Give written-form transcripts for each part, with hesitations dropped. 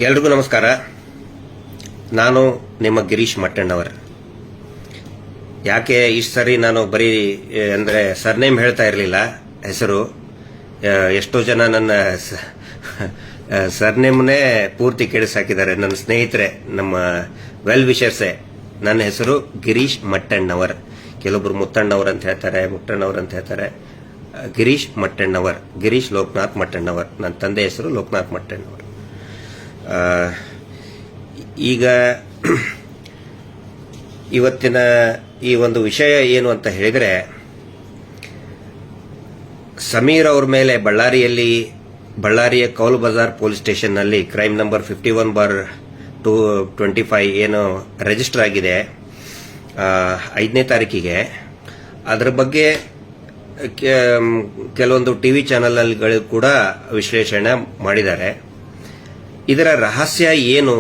ಎಲ್ರಿಗೂ ನಮಸ್ಕಾರ. ನಾನು ನಿಮ್ಮ ಗಿರೀಶ್ ಮಟ್ಟಣ್ಣವರ್. ಯಾಕೆ ಇಷ್ಟು ಸರಿ ನಾನು ಬರೀ ಅಂದರೆ ಸರ್ನೇಮ್ ಹೇಳ್ತಾ ಇರಲಿಲ್ಲ, ಹೆಸರು. ಎಷ್ಟೋ ಜನ ನನ್ನ ಸರ್ನೇಮ್ನೇ ಪೂರ್ತಿ ಕೇಳಿಸಾಕಿದ್ದಾರೆ. ನನ್ನ ಸ್ನೇಹಿತರೆ, ನಮ್ಮ ವೆಲ್ ವಿಷರ್ಸೇ. ನನ್ನ ಹೆಸರು ಗಿರೀಶ್ ಮಟ್ಟಣ್ಣವರ್. ಕೆಲವೊಬ್ರು ಮುತ್ತಣ್ಣವರ್ ಅಂತ ಹೇಳ್ತಾರೆ, ಮುಟ್ಟಣ್ಣವರ್ ಅಂತ ಹೇಳ್ತಾರೆ. ಗಿರೀಶ್ ಮಟ್ಟಣ್ಣವರ್, ಗಿರೀಶ್ ಲೋಕನಾಥ್ ಮಟ್ಟಣ್ಣವರ್. ನನ್ನ ತಂದೆ ಹೆಸರು ಲೋಕನಾಥ್ ಮಟ್ಟಣ್ಣವರ್. ಈಗ ಇವತ್ತಿನ ಈ ಒಂದು ವಿಷಯ ಏನು ಅಂತ ಹೇಳಿದರೆ, ಸಮೀರ್ ಅವ್ರ ಮೇಲೆ ಬಳ್ಳಾರಿಯ ಕೌಲ್ ಬಜಾರ್ ಪೊಲೀಸ್ ಸ್ಟೇಷನ್ನಲ್ಲಿ ಕ್ರೈಮ್ ನಂಬರ್ 51/225 ಏನು ರಿಜಿಸ್ಟರ್ ಆಗಿದೆ 5ನೇ ತಾರೀಕಿಗೆ. ಅದರ ಬಗ್ಗೆ ಕೆಲವೊಂದು ಟಿವಿ ಚಾನೆಲ್ಗಳು ಕೂಡ ವಿಶ್ಲೇಷಣೆ ಮಾಡಿದ್ದಾರೆ. ಇದರ ರಹಸ್ಯ ಏನು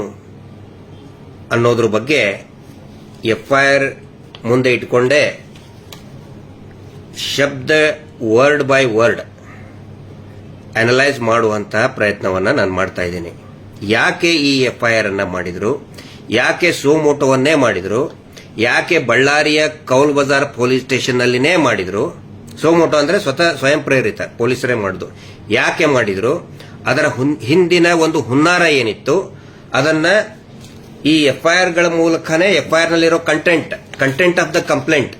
ಅನ್ನೋದ್ರ ಬಗ್ಗೆ ಎಫ್ಐಆರ್ ಮುಂದೆ ಇಟ್ಕೊಂಡೆ ಶಬ್ದ ವರ್ಡ್ ಬೈ ವರ್ಡ್ ಅನಲೈಸ್ ಮಾಡುವಂತಹ ಪ್ರಯತ್ನವನ್ನು ನಾನು ಮಾಡ್ತಾ ಇದ್ದೀನಿ. ಯಾಕೆ ಈ ಎಫ್ಐಆರ್ ಅನ್ನ ಮಾಡಿದ್ರು, ಯಾಕೆ ಸೋಮೋಟೋವನ್ನೇ ಮಾಡಿದ್ರು, ಯಾಕೆ ಬಳ್ಳಾರಿಯ ಕೌಲ್ ಬಜಾರ್ ಪೊಲೀಸ್ ಸ್ಟೇಷನ್ ನಲ್ಲಿನೇ ಮಾಡಿದ್ರು. ಸೋಮೋಟೋ ಅಂದ್ರೆ ಸ್ವಯಂ ಪ್ರೇರಿತ, ಪೊಲೀಸರೇ ಮಾಡಿದ್ರು. ಯಾಕೆ ಮಾಡಿದ್ರು, ಅದರ ಹಿಂದಿನ ಒಂದು ಹುನ್ನಾರ ಏನಿತ್ತು, ಅದನ್ನ ಈ ಎಫ್ಐಆರ್ ಗಳ ಮೂಲಕನೇ ಎಫ್ಐಆರ್ ನಲ್ಲಿರೋ ಕಂಟೆಂಟ್ ಆಫ್ ದ ಕಂಪ್ಲೇಂಟ್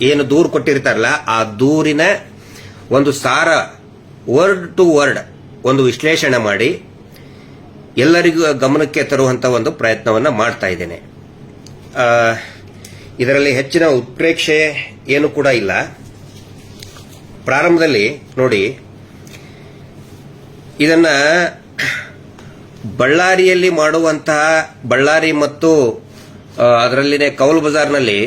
ಏನು ದೂರು ಕೊಟ್ಟಿರ್ತಾರಲ್ಲ, ಆ ದೂರಿನ ಒಂದು ಸಾರ ವರ್ಡ್ ಟು ವರ್ಡ್ ಒಂದು ವಿಶ್ಲೇಷಣೆ ಮಾಡಿ ಎಲ್ಲರಿಗೂ ಗಮನಕ್ಕೆ ತರುವಂತ ಒಂದು ಪ್ರಯತ್ನವನ್ನ ಮಾಡ್ತಾ ಇದ್ದೇನೆ. ಇದರಲ್ಲಿ ಹೆಚ್ಚಿನ ಉತ್ಪ್ರೇಕ್ಷೆ ಏನು ಕೂಡ ಇಲ್ಲ. ಪ್ರಾರಂಭದಲ್ಲಿ ನೋಡಿ, ಇದನ್ನ ಬಳ್ಳಾರಿಯಲ್ಲಿ ಮಾಡುವಂತಹ, ಬಳ್ಳಾರಿ ಮತ್ತು ಅದರಲ್ಲಿನೇ ಕೌಲ್ ಬಜಾರ್ನಲ್ಲಿ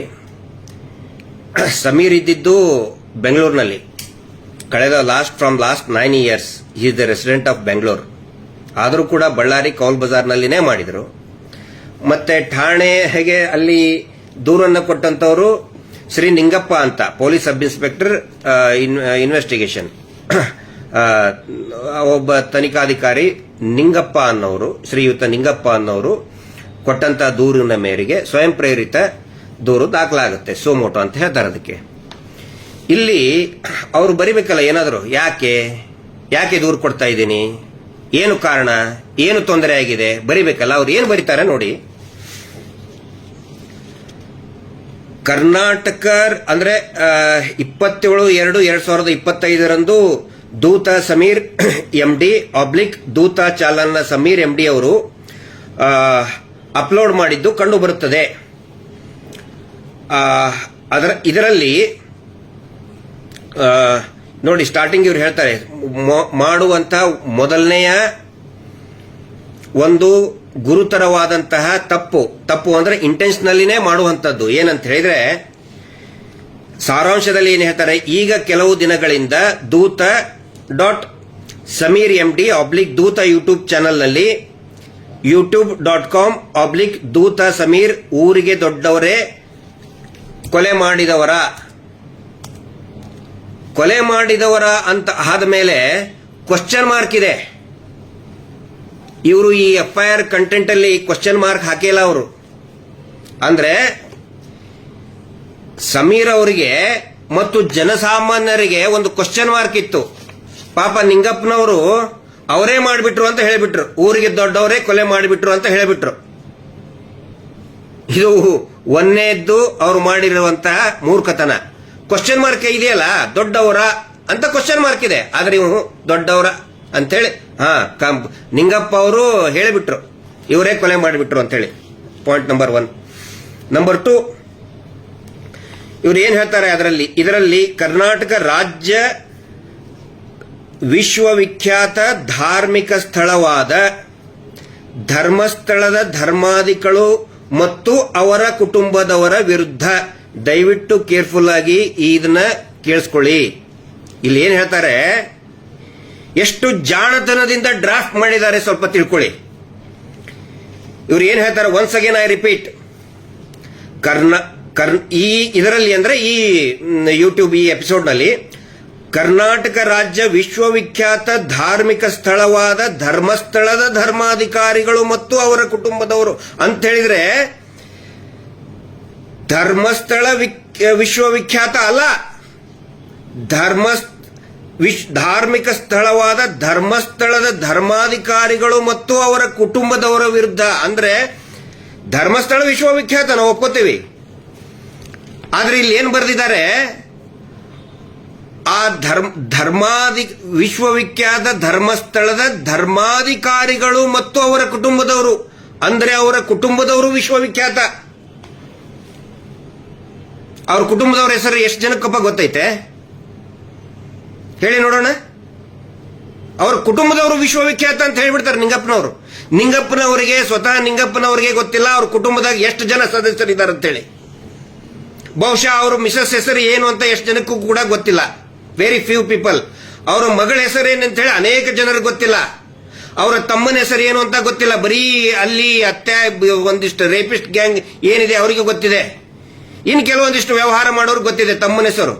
ಸಮೀರ್ ಇದ್ದಿದ್ದು ಬೆಂಗಳೂರಿನಲ್ಲಿ. ಕಳೆದ last 9 years he is the resident of Bengaluru. ಆದರೂ ಕೂಡ ಬಳ್ಳಾರಿ ಕೌಲ್ ಬಜಾರ್ನಲ್ಲಿನೇ ಮಾಡಿದರು. ಮತ್ತೆ ಠಾಣೆಗೆ ಅಲ್ಲಿ ದೂರನ್ನು ಕೊಟ್ಟಂತವರು ಶ್ರೀ ನಿಂಗಪ್ಪ ಅಂತ, ಪೊಲೀಸ್ ಸಬ್ ಇನ್ಸ್ಪೆಕ್ಟರ್ ಇನ್ವೆಸ್ಟಿಗೇಷನ್, ಒಬ್ಬ ತನಿಖಾಧಿಕಾರಿ ನಿಂಗಪ್ಪ ಅನ್ನೋರು, ಶ್ರೀಯುತ ನಿಂಗಪ್ಪ ಅನ್ನೋರು ಕೊಟ್ಟಂತ ದೂರಿನ ಮೇರೆಗೆ ಸ್ವಯಂ ಪ್ರೇರಿತ ದೂರು ದಾಖಲಾಗುತ್ತೆ. ಸೋಮೋಟೋ ಅಂತ ಹೇಳ್ತಾರೆ ಅದಕ್ಕೆ. ಇಲ್ಲಿ ಅವರು ಬರಿಬೇಕಲ್ಲ ಏನಾದರೂ, ಯಾಕೆ ದೂರು ಕೊಡ್ತಾ ಇದ್ದೀನಿ, ಏನು ಕಾರಣ, ಏನು ತೊಂದರೆ ಆಗಿದೆ ಬರಿಬೇಕಲ್ಲ. ಅವ್ರು ಏನು ಬರೀತಾರೆ ನೋಡಿ. ಕರ್ನಾಟಕ ಅಂದ್ರೆ 27/2/2025 ದೂತ ಸಮೀರ್ ಎಂಡಿ ದೂತ ಚಾಲನ ಸಮೀರ್ ಎಂಡಿ ಅವರು ಅಪ್ಲೋಡ್ ಮಾಡಿದ್ದು ಕಂಡು ಬರುತ್ತದೆ. ಇದರಲ್ಲಿ ನೋಡಿ, ಸ್ಟಾರ್ಟಿಂಗ್ ಇವ್ರು ಹೇಳ್ತಾರೆ, ಮಾಡುವಂತ ಮೊದಲನೆಯ ಒಂದು ಗುರುತರವಾದಂತಹ ತಪ್ಪು ಅಂದ್ರೆ ಇಂಟೆನ್ಷನಲ್ಲಿನೇ ಮಾಡುವಂತದ್ದು ಏನಂತ ಹೇಳಿದ್ರೆ, ಸಾರಾಂಶದಲ್ಲಿ ಏನು ಹೇಳ್ತಾರೆ, ಈಗ ಕೆಲವು ದಿನಗಳಿಂದ ದೂತ .ಸಮೀರ್ ಎಂಡಿ ದೂತ ಯೂಟ್ಯೂಬ್ ಚಾನೆಲ್ನಲ್ಲಿ youtube.com ದೂತ ಸಮೀರ್ ಊರಿಗೆ ದೊಡ್ಡವರೇ ಕೊಲೆ ಮಾಡಿದವರ ಅಂತ ಆದ ಮೇಲೆ ಕ್ವಶನ್ ಮಾರ್ಕ್ ಇದೆ. ಇವರು ಈ ಎಫ್ಐಆರ್ ಕಂಟೆಂಟ್ ಅಲ್ಲಿ ಕ್ವಶನ್ ಮಾರ್ಕ್ ಹಾಕಿಲ್ಲ ಅವರು. ಅಂದ್ರೆ ಸಮೀರ್ ಅವರಿಗೆ ಮತ್ತು ಜನಸಾಮಾನ್ಯರಿಗೆ ಒಂದು ಕ್ವಶನ್ ಮಾರ್ಕ್ ಇತ್ತು. ಪಾಪ ನಿಂಗಪ್ಪನವರು ಅವರೇ ಮಾಡಿಬಿಟ್ರು ಅಂತ ಹೇಳಿಬಿಟ್ರು, ಊರಿಗೆ ದೊಡ್ಡವರೇ ಕೊಲೆ ಮಾಡಿಬಿಟ್ರು ಅಂತ ಹೇಳಿಬಿಟ್ರು. ಇದು ಒಂದೇದ್ದು ಅವರು ಮಾಡಿರುವಂತಹ ಮೂರ್ಖತನ. ಕ್ವಶನ್ ಮಾರ್ಕ್ ಇದೆಯಲ್ಲ, ದೊಡ್ಡವರ ಅಂತ ಕ್ವಶನ್ ಮಾರ್ಕ್ ಇದೆ, ಆದ್ರೆ ಇವು ದೊಡ್ಡವರ ಅಂತೇಳಿ ನಿಂಗಪ್ಪ ಅವರು ಹೇಳಿಬಿಟ್ರು, ಇವರೇ ಕೊಲೆ ಮಾಡಿಬಿಟ್ರು ಅಂತ ಹೇಳಿ. Point number 1. ನಂಬರ್ 2, ಇವರು ಏನ್ ಹೇಳ್ತಾರೆ ಇದರಲ್ಲಿ ಕರ್ನಾಟಕ ರಾಜ್ಯ ವಿಶ್ವವಿಖ್ಯಾತ ಧಾರ್ಮಿಕ ಸ್ಥಳವಾದ ಧರ್ಮಸ್ಥಳದ ಧರ್ಮಾಧಿಗಳು ಮತ್ತು ಅವರ ಕುಟುಂಬದವರ ವಿರುದ್ಧ, ದಯವಿಟ್ಟು ಕೇರ್ಫುಲ್ ಆಗಿ ಇದನ್ನ ಕೇಳಿಸ್ಕೊಳ್ಳಿ. ಇಲ್ಲಿ ಏನ್ ಹೇಳ್ತಾರೆ, ಎಷ್ಟು ಜಾಣತನದಿಂದ ಡ್ರಾಫ್ಟ್ ಮಾಡಿದ್ದಾರೆ ಸ್ವಲ್ಪ ತಿಳ್ಕೊಳ್ಳಿ. ಇವ್ರು ಏನ್ ಹೇಳ್ತಾರೆ, ಒನ್ಸ್ ಅಗೇನ್ ಐ ರಿಪೀಟ್, ಈ ಇದರಲ್ಲಿ ಅಂದ್ರೆ ಈ ಯೂಟ್ಯೂಬ್ ಈ ಎಪಿಸೋಡ್ ನಲ್ಲಿ ಕರ್ನಾಟಕ ರಾಜ್ಯ ವಿಶ್ವವಿಖ್ಯಾತ ಧಾರ್ಮಿಕ ಸ್ಥಳವಾದ ಧರ್ಮಸ್ಥಳದ ಧರ್ಮಾಧಿಕಾರಿಗಳು ಮತ್ತು ಅವರ ಕುಟುಂಬದವರು ಅಂತ ಹೇಳಿದ್ರೆ ಧರ್ಮಸ್ಥಳ ವಿಶ್ವವಿಖ್ಯಾತ ಅಲ್ಲ, ಧಾರ್ಮಿಕ ಸ್ಥಳವಾದ ಧರ್ಮಸ್ಥಳದ ಧರ್ಮಾಧಿಕಾರಿಗಳು ಮತ್ತು ಅವರ ಕುಟುಂಬದವರ ವಿರುದ್ಧ. ಅಂದ್ರೆ ಧರ್ಮಸ್ಥಳ ವಿಶ್ವವಿಖ್ಯಾತ ನಾವು ಒಪ್ಕೋತೀವಿ, ಆದ್ರೆ ಇಲ್ಲಿ ಏನ್ ಬರೆದಿದ್ದಾರೆ, ಆ ವಿಶ್ವವಿಖ್ಯಾತ ಧರ್ಮಸ್ಥಳದ ಧರ್ಮಾಧಿಕಾರಿಗಳು ಮತ್ತು ಅವರ ಕುಟುಂಬದವರು, ಅಂದ್ರೆ ಅವರ ಕುಟುಂಬದವರು ವಿಶ್ವವಿಖ್ಯಾತ. ಅವ್ರ ಕುಟುಂಬದವ್ರ ಹೆಸರು ಎಷ್ಟು ಜನಕ್ಕಪ್ಪ ಗೊತ್ತೈತೆ ಹೇಳಿ ನೋಡೋಣ. ಅವ್ರ ಕುಟುಂಬದವರು ವಿಶ್ವವಿಖ್ಯಾತ ಅಂತ ಹೇಳ್ಬಿಡ್ತಾರೆ ನಿಂಗಪ್ಪನವರಿಗೆ ಸ್ವತಃ ನಿಂಗಪ್ಪನವರಿಗೆ ಗೊತ್ತಿಲ್ಲ ಅವ್ರ ಕುಟುಂಬದಾಗ ಎಷ್ಟು ಜನ ಸದಸ್ಯರಿದ್ದಾರೆ ಅಂತೇಳಿ. ಬಹುಶಃ ಅವ್ರ ಮಿಸಸ್ ಹೆಸರು ಏನು ಅಂತ ಎಷ್ಟು ಜನಕ್ಕೂ ಕೂಡ ಗೊತ್ತಿಲ್ಲ, ವೆರಿ ಫ್ಯೂ ಪೀಪಲ್. ಅವರ ಮಗಳ ಹೆಸರು ಏನಂತ ಹೇಳಿ ಅನೇಕ ಜನರಿಗೆ ಗೊತ್ತಿಲ್ಲ. ಅವರ ತಮ್ಮನ ಹೆಸರು ಏನು ಅಂತ ಗೊತ್ತಿಲ್ಲ, ಬರೀ ಅಲ್ಲಿ ಅತ್ತೆ ಒಂದಿಷ್ಟು ರೇಪಿಸ್ಟ್ ಗ್ಯಾಂಗ್ ಏನಿದೆ ಅವರಿಗೆ ಗೊತ್ತಿದೆ. ಇನ್ನು ಕೆಲವೊಂದಿಷ್ಟು ವ್ಯವಹಾರ ಮಾಡೋರು ಗೊತ್ತಿದೆ ತಮ್ಮನ ಹೆಸರು.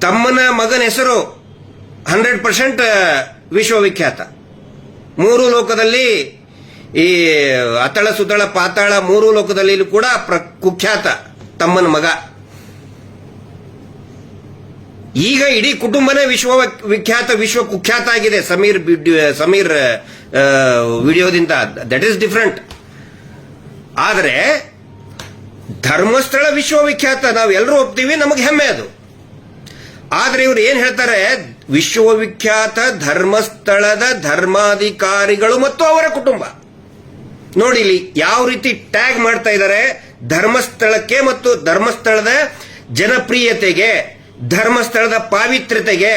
ತಮ್ಮನ ಮಗನ ಹೆಸರು 100% ವಿಶ್ವವಿಖ್ಯಾತ. ಮೂರು ಲೋಕದಲ್ಲಿ, ಈ ಅತಳ ಸುತಳ ಪಾತಾಳ ಮೂರು ಲೋಕದಲ್ಲಿ ಕೂಡ ಕುಖ್ಯಾತ ತಮ್ಮನ ಮಗ. ಈಗ ಇಡೀ ಕುಟುಂಬನೇ ವಿಶ್ವವಿಖ್ಯಾತ, ವಿಶ್ವ ಕುಖ್ಯಾತ ಆಗಿದೆ ಸಮೀರ್ ವಿಡಿಯೋದಿಂದ. That is different. ಆದರೆ ಧರ್ಮಸ್ಥಳ ವಿಶ್ವವಿಖ್ಯಾತ ನಾವು ಎಲ್ಲರೂ ಒಪ್ತೀವಿ, ನಮಗೆ ಹೆಮ್ಮೆ ಅದು. ಆದ್ರೆ ಇವ್ರು ಏನ್ ಹೇಳ್ತಾರೆ, ವಿಶ್ವವಿಖ್ಯಾತ ಧರ್ಮಸ್ಥಳದ ಧರ್ಮಾಧಿಕಾರಿಗಳು ಮತ್ತು ಅವರ ಕುಟುಂಬ. ನೋಡಿ ಇಲ್ಲಿ ಯಾವ ರೀತಿ ಟ್ಯಾಗ್ ಮಾಡ್ತಾ ಇದ್ದಾರೆ. ಧರ್ಮಸ್ಥಳಕ್ಕೆ ಮತ್ತು ಧರ್ಮಸ್ಥಳದ ಜನಪ್ರಿಯತೆಗೆ, ಧರ್ಮಸ್ಥಳದ ಪಾವಿತ್ರ್ಯತೆಗೆ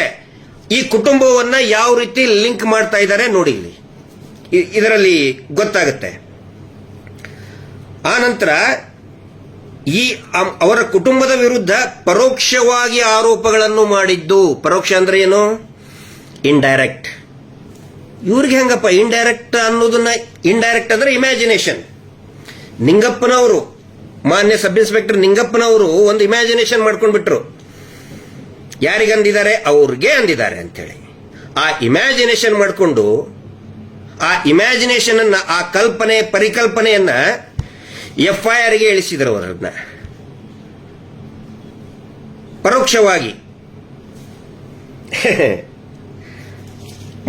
ಈ ಕುಟುಂಬವನ್ನ ಯಾವ ರೀತಿ ಲಿಂಕ್ ಮಾಡ್ತಾ ಇದ್ದಾರೆ ನೋಡಿ ಇಲ್ಲಿ, ಇದರಲ್ಲಿ ಗೊತ್ತಾಗುತ್ತೆ. ಆನಂತರ ಈ ಅವರ ಕುಟುಂಬದ ವಿರುದ್ಧ ಪರೋಕ್ಷವಾಗಿ ಆರೋಪಗಳನ್ನು ಮಾಡಿದ್ದು. ಪರೋಕ್ಷ ಅಂದ್ರೆ ಏನು? ಇಂಡೈರೆಕ್ಟ್. ಇವ್ರಿಗೆ ಹೆಂಗಪ್ಪ ಇಂಡೈರೆಕ್ಟ್ ಅನ್ನೋದನ್ನ? ಇಂಡೈರೆಕ್ಟ್ ಅಂದ್ರೆ ಇಮ್ಯಾಜಿನೇಷನ್. ನಿಂಗಪ್ಪನವರು, ಮಾನ್ಯ ಸಬ್ ಇನ್ಸ್ಪೆಕ್ಟರ್ ನಿಂಗಪ್ಪನವರು ಒಂದು ಇಮ್ಯಾಜಿನೇಷನ್ ಮಾಡ್ಕೊಂಡ್ಬಿಟ್ರು. ಯಾರಿಗಂದಿದ್ದಾರೆ? ಅವ್ರಿಗೆ ಅಂದಿದ್ದಾರೆ ಅಂತೇಳಿ. ಆ ಇಮ್ಯಾಜಿನೇಷನ್ ಮಾಡಿಕೊಂಡು ಆ ಇಮ್ಯಾಜಿನೇಷನ್ ಅನ್ನ, ಆ ಪರಿಕಲ್ಪನೆಯನ್ನ FIR ಗೆ ಇಳಿಸಿದರು. ಅವರನ್ನ ಪರೋಕ್ಷವಾಗಿ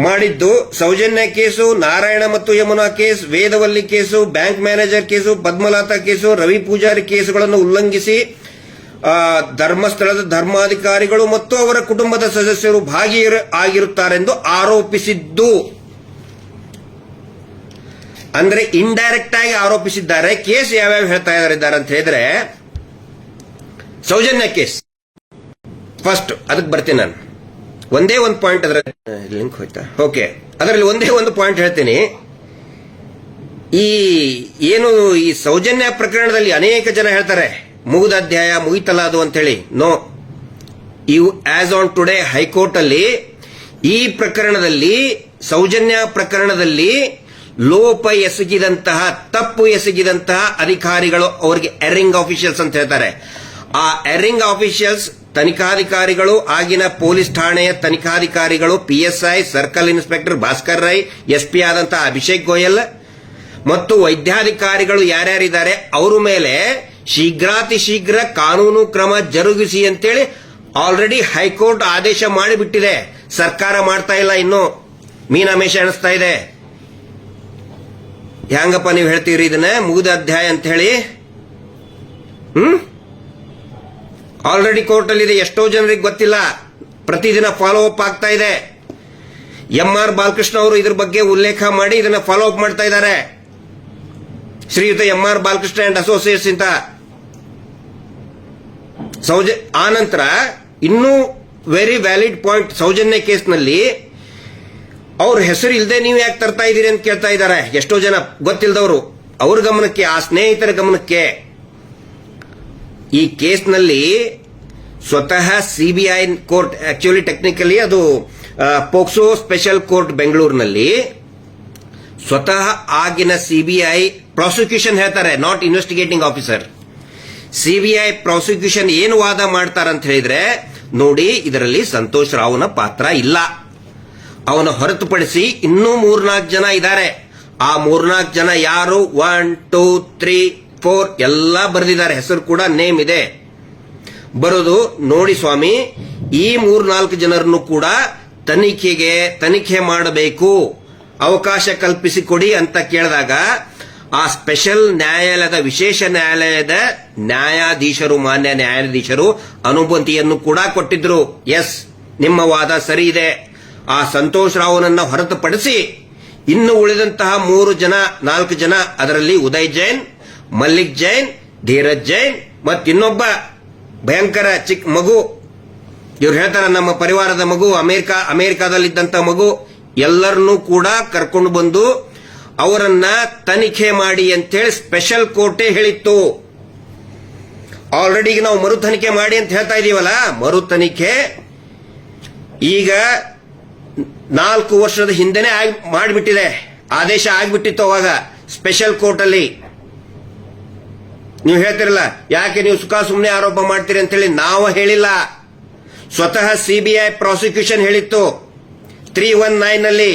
ಮಾಡಿದ್ದು. ಸೌಜನ್ಯ ಕೇಸು, ನಾರಾಯಣ ಮತ್ತು Yamuna case, Vedavalli case, bank manager case, Padmalatha case, Ravi Poojary ಕೇಸುಗಳನ್ನು ಉಲ್ಲಂಘಿಸಿ ಧರ್ಮಸ್ಥಳದ ಧರ್ಮಾಧಿಕಾರಿಗಳು ಮತ್ತು ಅವರ ಕುಟುಂಬದ ಸದಸ್ಯರು ಆಗಿರುತ್ತಾರೆಂದು ಆರೋಪಿಸಿದ್ದು. ಅಂದ್ರೆ ಇಂಡೈರೆಕ್ಟ್ ಆಗಿ ಆರೋಪಿಸಿದ್ದಾರೆ. ಕೇಸ್ ಯಾವ್ಯಾವ ಹೇಳ್ತಾ ಇದ್ದಾರೆ ಅಂತ ಹೇಳಿದ್ರೆ, ಸೌಜನ್ಯ ಕೇಸ್ ಫಸ್ಟ್, ಅದಕ್ಕೆ ಬರ್ತೀನಿ ನಾನು. ಒಂದೇ ಒಂದು ಪಾಯಿಂಟ್ ಅದರ ಲಿಂಕ್ ಹೋಯ್ತಾ? ಓಕೆ, ಅದರಲ್ಲಿ ಒಂದೇ ಒಂದು ಪಾಯಿಂಟ್ ಹೇಳ್ತೀನಿ. ಈ ಸೌಜನ್ಯ ಪ್ರಕರಣದಲ್ಲಿ ಅನೇಕ ಜನ ಹೇಳ್ತಾರೆ ಮುಗಿದ ಅಧ್ಯಾಯ, ಮುಗಿತಲ್ಲ ಅದು ಅಂತ ಹೇಳಿ. No, as on today high court ಅಲ್ಲಿ ಈ ಪ್ರಕರಣದಲ್ಲಿ, ಸೌಜನ್ಯ ಪ್ರಕರಣದಲ್ಲಿ ಲೋಪ ಎಸಗಿದಂತಹ, ತಪ್ಪು ಎಸಗಿದಂತಹ ಅಧಿಕಾರಿಗಳು, ಅವರಿಗೆ ಎರಿಂಗ್ ಆಫೀಷಿಯಲ್ಸ್ ಅಂತ ಹೇಳ್ತಾರೆ. ಆ ಎರಿಂಗ್ ಆಫೀಷಿಯಲ್ಸ್ ತನಿಖಾಧಿಕಾರಿಗಳು, ಆಗಿನ ಪೊಲೀಸ್ ಠಾಣೆಯ ತನಿಖಾಧಿಕಾರಿಗಳು, PSI circle inspector Bhaskar Rai, SP ಆದಂತಹ ಅಭಿಷೇಕ್ ಗೋಯಲ್ ಮತ್ತು ವೈದ್ಯಾಧಿಕಾರಿಗಳು ಯಾರ್ಯಾರಿದ್ದಾರೆ ಅವರ ಮೇಲೆ ಶೀಘ್ರಾತಿ ಶೀಘ್ರ ಕಾನೂನು ಕ್ರಮ ಜರುಗಿಸಿ ಅಂತೇಳಿ ಆಲ್ರೆಡಿ ಹೈಕೋರ್ಟ್ ಆದೇಶ ಮಾಡಿಬಿಟ್ಟಿದೆ. ಸರ್ಕಾರ ಮಾಡ್ತಾ ಇಲ್ಲ, ಇನ್ನು ಮೀನಾಮೇಷ ಎಣಿಸ್ತಾ ಇದೆ. ಹ್ಯಾಂಗಪ್ಪ ನೀವು ಹೇಳ್ತೀರಿ ಇದನ್ನ ಮುಗಿದ ಅಧ್ಯಾಯ ಅಂತ ಹೇಳಿ? ಆಲ್ರೆಡಿ ಕೋರ್ಟ್ ಅಲ್ಲಿ ಇದೆ, ಎಷ್ಟೋ ಜನರಿಗೆ ಗೊತ್ತಿಲ್ಲ. ಪ್ರತಿದಿನ ಫಾಲೋ ಅಪ್ ಆಗ್ತಾ ಇದೆ. MR ಬಾಲಕೃಷ್ಣ ಅವರು ಇದ್ರ ಬಗ್ಗೆ ಉಲ್ಲೇಖ ಮಾಡಿ ಇದನ್ನ ಫಾಲೋ ಅಪ್ ಮಾಡ್ತಾ ಇದ್ದಾರೆ. ಶ್ರೀಯುತ MR ಬಾಲಕೃಷ್ಣ ಅಂಡ್ ಅಸೋಸಿಯೇಟ್ಸ್ ಅಂತ. ಆನಂತರ ಇನ್ನೂ ವೆರಿ ವ್ಯಾಲಿಡ್ ಪಾಯಿಂಟ್, ಸೌಜನ್ಯ ಕೇಸ್ನಲ್ಲಿ ಅವ್ರ ಹೆಸರು ಇಲ್ಲದೆ ನೀವು ಯಾಕೆ ತರ್ತಾ ಇದ್ದೀರಿ ಅಂತ ಕೇಳ್ತಾ ಇದ್ದಾರೆ ಎಷ್ಟೋ ಜನ ಗೊತ್ತಿಲ್ಲದವರು. ಅವ್ರ ಗಮನಕ್ಕೆ, ಆ ಸ್ನೇಹಿತರ ಗಮನಕ್ಕೆ, ಈ ಕೇಸ್ನಲ್ಲಿ ಸ್ವತಃ CBI ಕೋರ್ಟ್, ಆಕ್ಚುಲಿ ಟೆಕ್ನಿಕಲಿ ಅದು ಪೋಕ್ಸೋ ಸ್ಪೆಷಲ್ ಕೋರ್ಟ್ ಬೆಂಗಳೂರಿನಲ್ಲಿ, ಸ್ವತಃ ಆಗಿನ CBI ಪ್ರಾಸಿಕ್ಯೂಷನ್ ಹೇಳ್ತಾರೆ, not investigating officer. CBI prosecution ಏನು ವಾದ ಮಾಡ್ತಾರಂತ ಹೇಳಿದ್ರೆ, ನೋಡಿ, ಇದರಲ್ಲಿ ಸಂತೋಷ್ ರಾವ್ನ ಪಾತ್ರ ಇಲ್ಲ. ಅವನ ಹೊರತುಪಡಿಸಿ ಇನ್ನೂ 3-4 ಜನ ಇದ್ದಾರೆ. ಆ 3-4 ಜನ ಯಾರು? 1, 2, 3, 4 ಎಲ್ಲ ಬರೆದಿದ್ದಾರೆ. ಹೆಸರು ಕೂಡ ನೇಮ್ ಇದೆ. ಬರೋದು ನೋಡಿ ಸ್ವಾಮಿ, ಈ 3-4 ಜನರನ್ನು ಕೂಡ ತನಿಖೆ ಮಾಡಬೇಕು, ಅವಕಾಶ ಕಲ್ಪಿಸಿಕೊಡಿ ಅಂತ ಕೇಳಿದಾಗ ಆ ಸ್ಪೆಷಲ್ ನ್ಯಾಯಾಲಯದ, ವಿಶೇಷ ನ್ಯಾಯಾಲಯದ ನ್ಯಾಯಾಧೀಶರು, ಮಾನ್ಯ ನ್ಯಾಯಾಧೀಶರು ಅನುಮತಿಯನ್ನು ಕೂಡ ಕೊಟ್ಟಿದ್ರು. ಎಸ್, ನಿಮ್ಮ ವಾದ ಸರಿ ಇದೆ. ಆ ಸಂತೋಷ್ ರಾವ್ನನ್ನ ಹೊರತುಪಡಿಸಿ ಇನ್ನು ಉಳಿದಂತಹ 4 ಜನ, ಅದರಲ್ಲಿ ಉದಯ್ ಜೈನ್, ಮಲ್ಲಿಕ್ ಜೈನ್, ಧೀರಜ್ ಜೈನ್ ಮತ್ತಿನ್ನೊಬ್ಬ ಭಯಂಕರ ಚಿಕ್ಕ ಮಗು, ಇವ್ರು ಹೇಳ್ತಾರ ನಮ್ಮ ಪರಿವಾರದ ಮಗು, ಅಮೆರಿಕಾದಲ್ಲಿದ್ದಂತ ಮಗು, ಎಲ್ಲರನ್ನೂ ಕೂಡ ಕರ್ಕೊಂಡು ಬಂದು ಅವರನ್ನ ತನಿಖೆ ಮಾಡಿ ಅಂತೇಳಿ ಸ್ಪೆಷಲ್ ಕೋರ್ಟೇ ಹೇಳಿತ್ತು. ಆಲ್ರೆಡಿ ನಾವು ಮರು ತನಿಖೆ ಮಾಡಿ ಅಂತ ಹೇಳ್ತಾ ಇದೀವಲ್ಲ, ಮರು ತನಿಖೆ ಈಗ 4 ವರ್ಷದ ಹಿಂದೆನೆ ಮಾಡಿಬಿಟ್ಟಿದೆ. ಆದೇಶ ಆಗಿಬಿಟ್ಟಿತ್ತು ಅವಾಗ ಸ್ಪೆಷಲ್ ಕೋರ್ಟ್ ಅಲ್ಲಿ. ನೀವು ಹೇಳ್ತಿರಲ್ಲ, ಯಾಕೆ ನೀವು ಸುಮ್ಮನೆ ಆರೋಪ ಮಾಡ್ತೀರಿ ಅಂತ ಹೇಳಿ. ನಾವು ಹೇಳಿಲ್ಲ, ಸ್ವತಃ ಸಿಬಿಐ ಪ್ರಾಸಿಕ್ಯೂಷನ್ ಹೇಳಿತ್ತು. 319 ನಲ್ಲಿ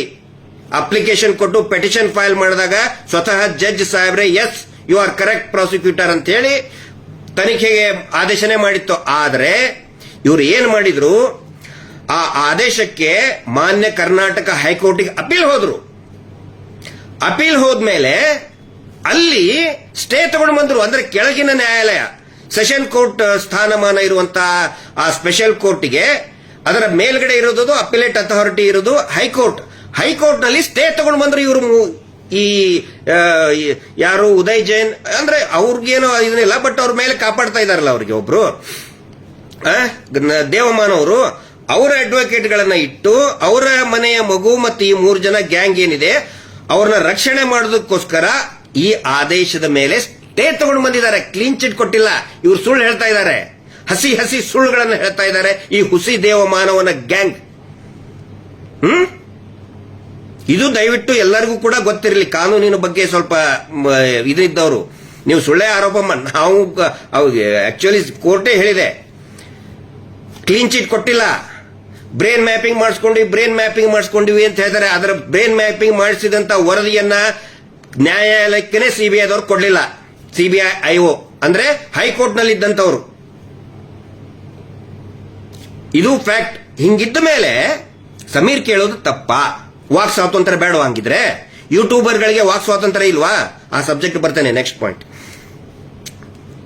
ಅಪ್ಲಿಕೇಶನ್ ಕೊಟ್ಟು ಪೆಟಿಷನ್ ಫೈಲ್ ಮಾಡಿದಾಗ ಸ್ವತಃ ಜಡ್ಜ್ ಸಾಹೇಬ್ರೆ yes you are correct prosecutor ಅಂತ ಹೇಳಿ ತನಿಖೆಗೆ ಆದೇಶನೇ ಮಾಡಿತ್ತು. ಆದರೆ ಇವರು ಏನ್ ಮಾಡಿದ್ರು, ಆ ಆದೇಶಕ್ಕೆ ಮಾನ್ಯ ಕರ್ನಾಟಕ ಹೈಕೋರ್ಟ್ಗೆ ಅಪೀಲ್ ಹೋದ್ರು. ಅಪೀಲ್ ಹೋದ್ಮೇಲೆ ಅಲ್ಲಿ ಸ್ಟೇ ತಗೊಂಡು ಬಂದ್ರು. ಅಂದ್ರೆ ಕೆಳಗಿನ ನ್ಯಾಯಾಲಯ, ಸೆಷನ್ ಕೋರ್ಟ್ ಸ್ಥಾನಮಾನ ಇರುವಂತಹ ಆ ಸ್ಪೆಷಲ್ ಕೋರ್ಟ್ಗೆ, ಅದರ ಮೇಲ್ಗಡೆ ಇರೋದು ಅಪಿಲೇಟ್ ಅಥಾರಿಟಿ ಇರೋದು ಹೈಕೋರ್ಟ್. ಹೈಕೋರ್ಟ್ ನಲ್ಲಿ ಸ್ಟೇ ತಗೊಂಡು ಬಂದ್ರು ಇವರು. ಈ ಯಾರು ಉದಯ್ ಜೈನ್, ಅಂದ್ರೆ ಅವ್ರಿಗೇನೋ ಇದನ್ನಿಲ್ಲ, ಬಟ್ ಅವ್ರ ಮೇಲೆ ಕಾಪಾಡ್ತಾ ಇದಾರಲ್ಲ ಅವ್ರಿಗೆ ಒಬ್ರು ದೇವಮಾನ್ ಅವರು, ಅವರ ಅಡ್ವೊಕೇಟ್ ಗಳನ್ನ ಇಟ್ಟು ಅವರ ಮನೆಯ ಮಗು ಮತ್ತು ಈ 3 ಜನ ಗ್ಯಾಂಗ್ ಏನಿದೆ ಅವ್ರನ್ನ ರಕ್ಷಣೆ ಮಾಡೋದಕ್ಕೋಸ್ಕರ ಈ ಆದೇಶದ ಮೇಲೆ ಸ್ಟೇ ತಗೊಂಡು ಬಂದಿದ್ದಾರೆ. ಕ್ಲೀನ್ ಚಿಟ್ ಕೊಟ್ಟಿಲ್ಲ. ಇವ್ರು ಸುಳ್ಳು ಹೇಳ್ತಾ ಇದ್ದಾರೆ, ಹಸಿ ಸುಳ್ಳುಗಳನ್ನು ಹೇಳ್ತಾ ಇದ್ದಾರೆ ಈ ಹುಸಿ ದೇವಮಾನವನ ಗ್ಯಾಂಗ್. ಇದು ದಯವಿಟ್ಟು ಎಲ್ಲರಿಗೂ ಕೂಡ ಗೊತ್ತಿರಲಿ. ಕಾನೂನಿನ ಬಗ್ಗೆ ಸ್ವಲ್ಪ ಇದಿದ್ದವರು, ನೀವು ಸುಳ್ಳೆ ಆರೋಪ ನಾವು ಆಕ್ಚುಲಿ ಕೋರ್ಟೇ ಹೇಳಿದೆ, ಕ್ಲೀನ್ ಚಿಟ್ ಕೊಟ್ಟಿಲ್ಲ. ಬ್ರೇನ್ ಮ್ಯಾಪಿಂಗ್ ಮಾಡಿಸ್ಕೊಂಡಿವಿ ಅಂತ ಹೇಳ್ತಾರೆ. ಅದರ ಬ್ರೇನ್ ಮ್ಯಾಪಿಂಗ್ ಮಾಡಿಸಿದಂತ ವರದಿಯನ್ನ ನ್ಯಾಯಾಲಯಕ್ಕೆ ಸಿಬಿಐದವ್ರು ಕೊಡ್ಲಿಲ್ಲ. ಸಿಬಿಐ ಐಒ ಅಂದ್ರೆ ಹೈಕೋರ್ಟ್ ನಲ್ಲಿ ಇದ್ದಂತವ್ರು. ಇದು ಫ್ಯಾಕ್ಟ್. ಹಿಂಗಿದ್ದ ಮೇಲೆ ಸಮೀರ್ ಕೇಳೋದು ತಪ್ಪಾ? ವಾಕ್ ಸ್ವಾತಂತ್ರ್ಯ ಬೇಡವಾ? ಹಂಗಿದ್ರೆ ಯೂಟ್ಯೂಬರ್ಗಳಿಗೆ ವಾಕ್ ಸ್ವಾತಂತ್ರ್ಯ ಇಲ್ವಾ? ಆ ಸಬ್ಜೆಕ್ಟ್ ಬರ್ತೇನೆ, ನೆಕ್ಸ್ಟ್ ಪಾಯಿಂಟ್.